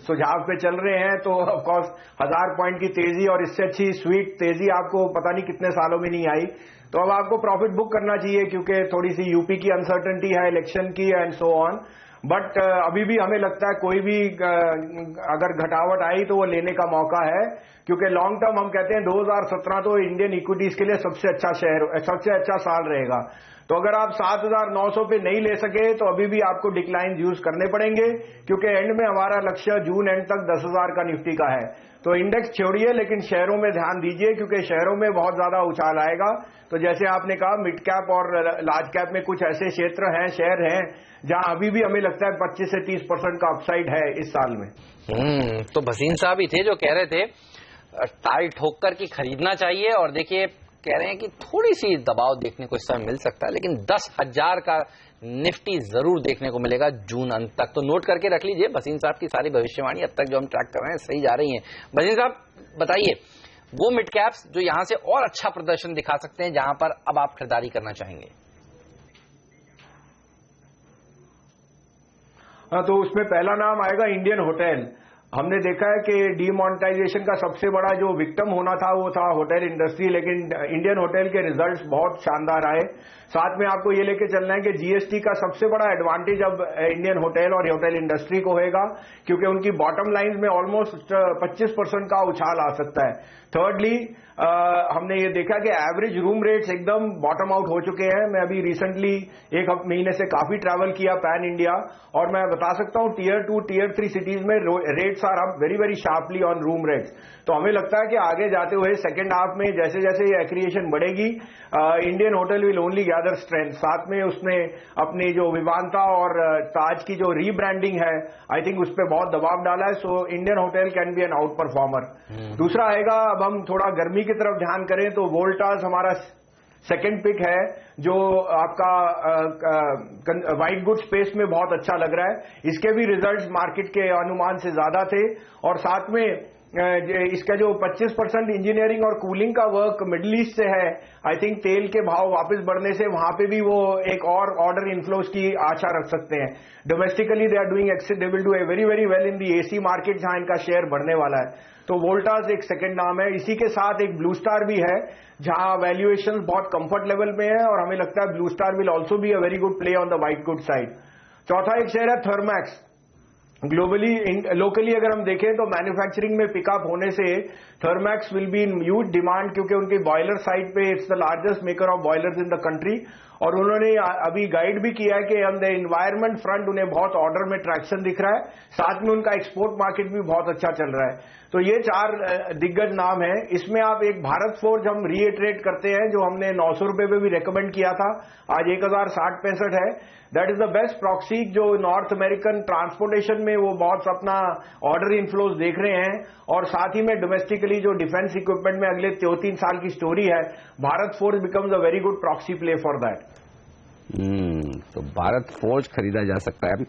सुझाव पे चल रहे हैं तो ऑफकोर्स 1000 पॉइंट की तेजी और इससे अच्छी स्वीट तेजी आपको पता नहीं कितने सालों में नहीं आई। तो अब आपको प्रॉफिट बुक करना चाहिए क्योंकि थोड़ी सी यूपी की अनसर्टेनिटी है, इलेक्शन की एंड सो ऑन। बट अभी भी हमें लगता है कोई भी अगर घटावट आई तो वो लेने का मौका है, क्योंकि लॉन्ग टर्म हम कहते हैं 2017 तो इंडियन इक्विटीज के लिए सबसे अच्छा साल रहेगा। तो अगर आप 7,900 पे नहीं ले सके तो अभी भी आपको डिक्लाइन यूज करने पड़ेंगे, क्योंकि एंड में हमारा लक्ष्य जून एंड तक 10,000 का निफ्टी का है। तो इंडेक्स छोड़िए लेकिन शहरों में ध्यान दीजिए, क्योंकि शहरों में बहुत ज्यादा उछाल आएगा। तो जैसे आपने कहा मिड कैप और लार्ज कैप में कुछ ऐसे क्षेत्र हैं, शहर हैं, जहां अभी भी हमें लगता है 25 से 30% का अपसाइड है इस साल में। तो भसीन साहब ही थे जो कह रहे थे ताल ठोक कर की खरीदना चाहिए, और देखिए कह रहे हैं कि थोड़ी सी दबाव देखने को इस समय मिल सकता है, लेकिन 10,000 का निफ्टी जरूर देखने को मिलेगा जून अंत तक। तो नोट करके रख लीजिए, भसीन साहब की सारी भविष्यवाणी अब तक जो हम ट्रैक कर रहे हैं सही जा रही हैं। भसीन साहब बताइए वो मिड कैप्स जो यहां से और अच्छा प्रदर्शन दिखा सकते हैं, जहां पर अब आप खरीदारी करना चाहेंगे। तो उसमें पहला नाम आएगा इंडियन होटल। हमने देखा है कि डीमोनेटाइजेशन का सबसे बड़ा जो विक्टिम होना था वो था होटल इंडस्ट्री, लेकिन इंडियन होटल के रिजल्ट्स बहुत शानदार आए। साथ में आपको ये लेके चलना है कि जीएसटी का सबसे बड़ा एडवांटेज अब इंडियन होटल और होटल इंडस्ट्री को होगा, क्योंकि उनकी बॉटम लाइन में ऑलमोस्ट 25% का उछाल आ सकता है। थर्डली हमने ये देखा कि एवरेज रूम रेट्स एकदम बॉटम आउट हो चुके हैं। मैं अभी रिसेंटली एक महीने से काफी ट्रैवल किया पैन इंडिया, और मैं बता सकता हूं टियर 2 टियर 3 सिटीज में rates are up very very sharply on room rates. तो हमें लगता है कि आगे जाते हुए सेकेंड हाफ में जैसे जैसे ये एक्रिएशन बढ़ेगी, Indian hotel will only gather strength. साथ में उसने अपनी जो विवांता और ताज की जो रीब्रांडिंग है, आई थिंक उस पर बहुत दबाव डाला है। So Indian Hotel can be an outperformer. दूसरा आएगा, अब हम थोड़ा गर्मी की तरफ ध्यान करें तो वोल्टास हमारा सेकंड पिक है, जो आपका व्हाइट गुड स्पेस में बहुत अच्छा लग रहा है। इसके भी रिजल्ट्स मार्केट के अनुमान से ज्यादा थे, और साथ में इसका जो 25% इंजीनियरिंग और कूलिंग का वर्क मिडिल ईस्ट से है, आई थिंक तेल के भाव वापस बढ़ने से वहां पे भी वो एक और ऑर्डर इनफ्लोज की आशा रख सकते हैं। Domestically they are doing they will do very very well in the AC market, जहां इनका शेयर बढ़ने वाला है। तो वोल्टास एक सेकंड नाम है। इसी के साथ एक ब्लू स्टार भी है, जहां वैल्यूएशन बहुत कंफर्ट लेवल में है, और हमें लगता है blue star will also be a very good play on the white good side. चौथा एक शेयर है थर्मैक्स। ग्लोबली लोकली अगर हम देखें तो मैन्युफैक्चरिंग में पिकअप होने से Thermax will be in huge demand, क्योंकि उनकी बॉयलर साइड पे it's the largest maker of boilers in the country, और उन्होंने अभी गाइड भी किया है कि ऑन द एनवायरमेंट फ्रंट उन्हें बहुत ऑर्डर में ट्रैक्शन दिख रहा है। साथ में उनका एक्सपोर्ट मार्केट भी बहुत अच्छा चल रहा है। तो ये 4 दिग्गज नाम है। इसमें आप एक भारत फोर्ज हम रीइटरेट करते हैं, जो हमने 900 रुपए पे भी रेकमेंड किया था, आज 1060-65 है। That is the best proxy. जो नॉर्थ अमेरिकन ट्रांसपोर्टेशन में वो बहुत अपना ऑर्डर इनफ्लोज देख रहे हैं, और साथ ही में डोमेस्टिकली जो डिफेंस इक्विपमेंट में अगले 2-3 साल की स्टोरी है, Bharat forge becomes a very good proxy play for that. तो भारत फोर्ज खरीदा जा सकता है।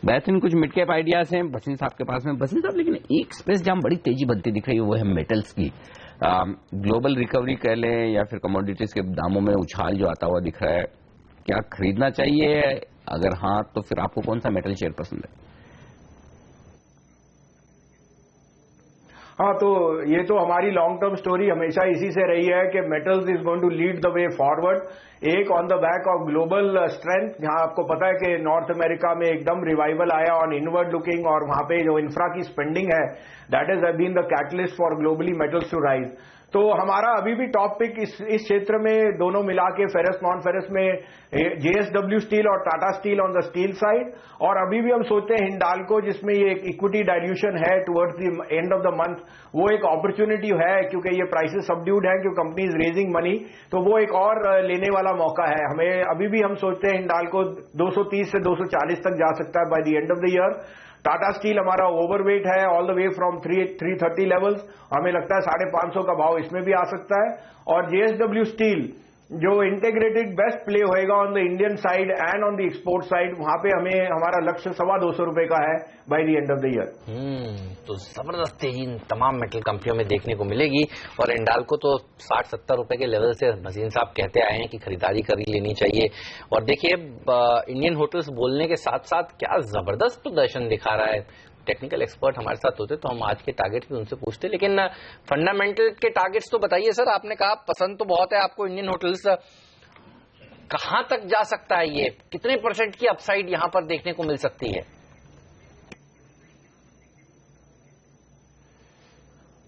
बेहतरीन कुछ मिड कैप आइडियाज हैं भसीन साहब के पास में। भसीन साहब, लेकिन एक स्पेस जहां बड़ी तेजी बनती दिख रही है वो है मेटल्स की। ग्लोबल रिकवरी कह लें या फिर कमोडिटीज के दामों में उछाल जो आता हुआ दिख रहा है, क्या खरीदना चाहिए? अगर हाँ तो फिर आपको कौन सा मेटल शेयर पसंद है? हाँ, तो ये तो हमारी लॉन्ग टर्म स्टोरी हमेशा इसी से रही है कि metals is going to lead the way forward. एक on the back of global strength, जहां आपको पता है कि नॉर्थ अमेरिका में एकदम रिवाइवल आया ऑन इनवर्ड लुकिंग, और वहां पे जो इंफ्रा की स्पेंडिंग है, that is been the catalyst for globally metals to rise. तो हमारा अभी भी टॉप पिक इस क्षेत्र में दोनों मिला के फेरस नॉन फेरस में जेएसडब्ल्यू स्टील और Tata steel on the steel side, और अभी भी हम सोचते हैं हिंडाल्को, जिसमें ये इक्विटी डाइल्यूशन है towards the end of the month, वो एक अपॉर्चुनिटी है, क्योंकि ये प्राइसेस सबड्यूड है, क्योंकि कंपनी इज रेजिंग मनी, तो वो एक और लेने वाला मौका है हमें। अभी भी हम सोचते हैं हिंडाल्को 230 से 240 तक जा सकता है by the end of the year. Tata steel हमारा ओवरवेट है all the way from 330 levels, हमें लगता है 550 का भाव इसमें भी आ सकता है। और जेएसडब्ल्यू स्टील जो इंटीग्रेटेड बेस्ट प्ले होएगा on the Indian side and on the export side, वहां पे हमें हमारा लक्ष्य 225 रुपए का है by the end of the year. तो जबरदस्त तेजी इन तमाम मेटल कंपनियों में देखने को मिलेगी, और हिंडाल्को तो 60-70 रुपए के लेवल से भसीन साहब कहते आए हैं कि खरीदारी कर लेनी चाहिए। और देखिए इंडियन होटल्स बोलने के साथ साथ क्या जबरदस्त प्रदर्शन दिखा रहा है। टेक्निकल एक्सपर्ट हमारे साथ होते तो हम आज के टारगेट भी उनसे पूछते, लेकिन फंडामेंटल के टारगेट्स तो बताइए सर। आपने कहा पसंद तो बहुत है आपको इंडियन होटल्स, कहां तक जा सकता है ये, कितने % की अपसाइड यहां पर देखने को मिल सकती है?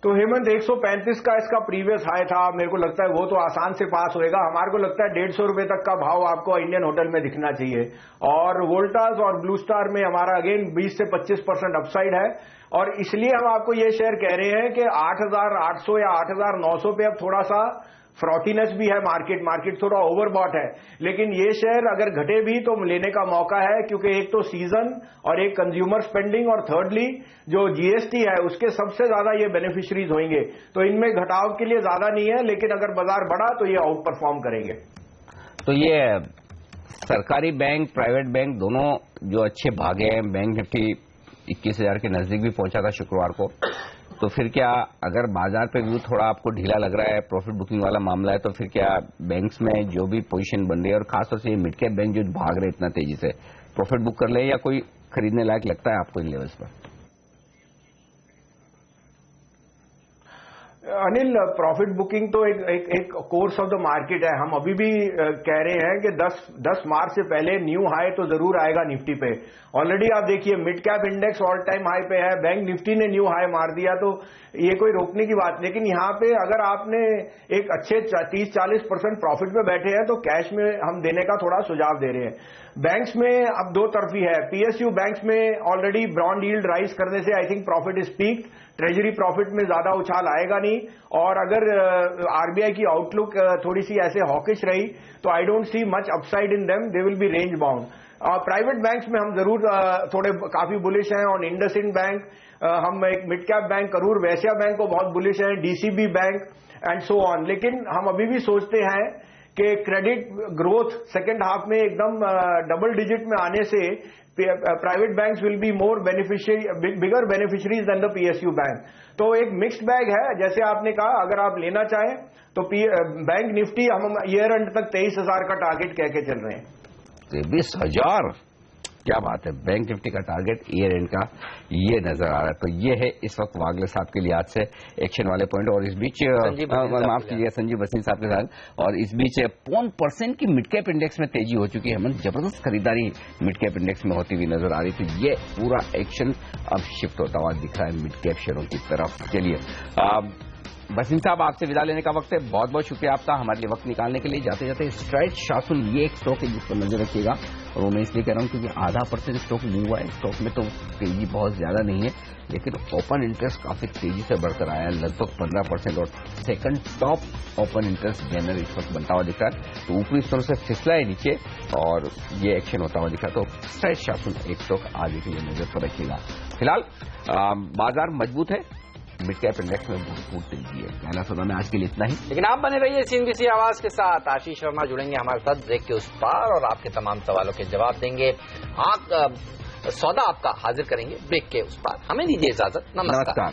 तो हेमंत 135 का इसका प्रीवियस हाई था, मेरे को लगता है वो तो आसान से पास होएगा। हमारे को लगता है 150 रुपए तक का भाव आपको इंडियन होटल में दिखना चाहिए। और वोल्टास और ब्लू स्टार में हमारा अगेन 20 से 25% अपसाइड है, और इसलिए हम आपको ये शेयर कह रहे हैं कि 8,800 या 8,900 पे अब थोड़ा सा फ्रॉटीनेस भी है, मार्केट थोड़ा ओवरबॉट है, लेकिन ये शेयर अगर घटे भी तो लेने का मौका है, क्योंकि एक तो सीजन और एक कंज्यूमर स्पेंडिंग और थर्डली जो जीएसटी है उसके सबसे ज्यादा ये बेनिफिशरीज होंगे। तो इनमें घटाव के लिए ज्यादा नहीं है, लेकिन अगर बाजार बढ़ा तो ये आउट परफॉर्म करेंगे। तो ये सरकारी बैंक, प्राइवेट बैंक दोनों जो अच्छे भागे हैं, बैंक निफ्टी 21,000 के नजदीक भी पहुंचा था शुक्रवार को, तो फिर क्या अगर बाजार पे व्यू थोड़ा आपको ढीला लग रहा है, प्रॉफिट बुकिंग वाला मामला है, तो फिर क्या बैंक्स में जो भी पोजीशन बन रही है और खासतौर से ये मिड कैप बैंक जो भाग रहे इतना तेजी से, प्रॉफिट बुक कर ले या कोई खरीदने लायक लगता है आपको इन लेवल्स पर? अनिल, प्रॉफिट बुकिंग तो एक कोर्स ऑफ द मार्केट है। हम अभी भी कह रहे हैं कि 10 मार्च से पहले न्यू हाई तो जरूर आएगा निफ्टी पे। ऑलरेडी आप देखिए mid cap index all time high पे है, बैंक निफ्टी ने न्यू हाई मार दिया, तो ये कोई रोकने की बात। लेकिन यहाँ पे अगर आपने एक अच्छे 30-40% प्रॉफिट पे बैठे हैं तो कैश में हम देने का थोड़ा सुझाव दे रहे हैं। बैंक्स में अब दो तरफी है। पीएसयू बैंक्स में ऑलरेडी बॉन्ड यील्ड राइज करने से I think profit is peaked, treasury profit में ज्यादा उछाल आएगा नहीं, और अगर आरबीआई की आउटलुक थोड़ी सी ऐसे हॉकिश रही तो I don't see much upside in them, they will be range bound. Private banks में हम जरूर थोड़े काफी बुलिश हैं। ऑन इंडसइंड बैंक हम एक मिड कैप बैंक करूर वैश्या बैंक को बहुत बुलिश है, DCB bank and so on. लेकिन हम अभी भी सोचते हैं कि क्रेडिट ग्रोथ सेकेंड हाफ में एकदम डबल डिजिट में आने से private banks will be more bigger beneficiaries than the PSU bank. तो एक मिक्स्ड बैग है, जैसे आपने कहा। अगर आप लेना चाहें तो बैंक निफ्टी हम ईयर एंड तक 23,000 का टारगेट कह के चल रहे हैं। 23,000, क्या बात है। बैंक निफ्टी का टारगेट ईयर एंड का ये नजर आ रहा है। तो ये है इस वक्त वागले साहब के लिए आज से एक्शन वाले पॉइंट। और इस बीच माफ कीजिए संजीव बसिन साहब के साथ, और इस बीच 0.1% की मिड कैप इंडेक्स में तेजी हो चुकी है। हम जबरदस्त खरीदारी मिड कैप इंडेक्स में होती हुई नजर आ रही थी। ये पूरा एक्शन अब शिफ्ट होता हुआ दिख रहा है मिड कैप शेयरों की तरफ। चलिए बसिन साहब, आपसे विदा लेने का वक्त है। बहुत बहुत शुक्रिया आपका हमारे लिए वक्त निकालने के लिए। जाते जाते स्ट्राइड शासन ये एक स्टॉक है जिस पर नजर रखिएगा, और वो मैं इसलिए कह रहा हूं क्योंकि 0.5% स्टॉक मूव हुआ है। स्टॉक में तो तेजी बहुत ज्यादा नहीं है, लेकिन ओपन इंटरेस्ट काफी तेजी से बढ़कर आया है, लगभग 15%, और second top open interest gainer इस वक्त बनता हुआ दिख रहा है। तो ऊपरी स्तरों से फिसला है नीचे और ये एक्शन होता हुआ दिख रहा है। तो स्ट्राइड शासन एक स्टॉक आगे के लिए नजर पर रखिएगा। फिलहाल बाजार मजबूत है, मिड कैप इंडेक्स में भरपूर तेजी है। पहला सौदा में आज के लिए इतना ही, लेकिन आप बने रहिए सीएनबीसी आवाज के साथ। आशीष शर्मा जुड़ेंगे हमारे साथ ब्रेक के उस पार और आपके तमाम सवालों के जवाब देंगे। सौदा आपका हाजिर करेंगे ब्रेक के उस पार। हमें दीजिए इजाजत। नमस्कार।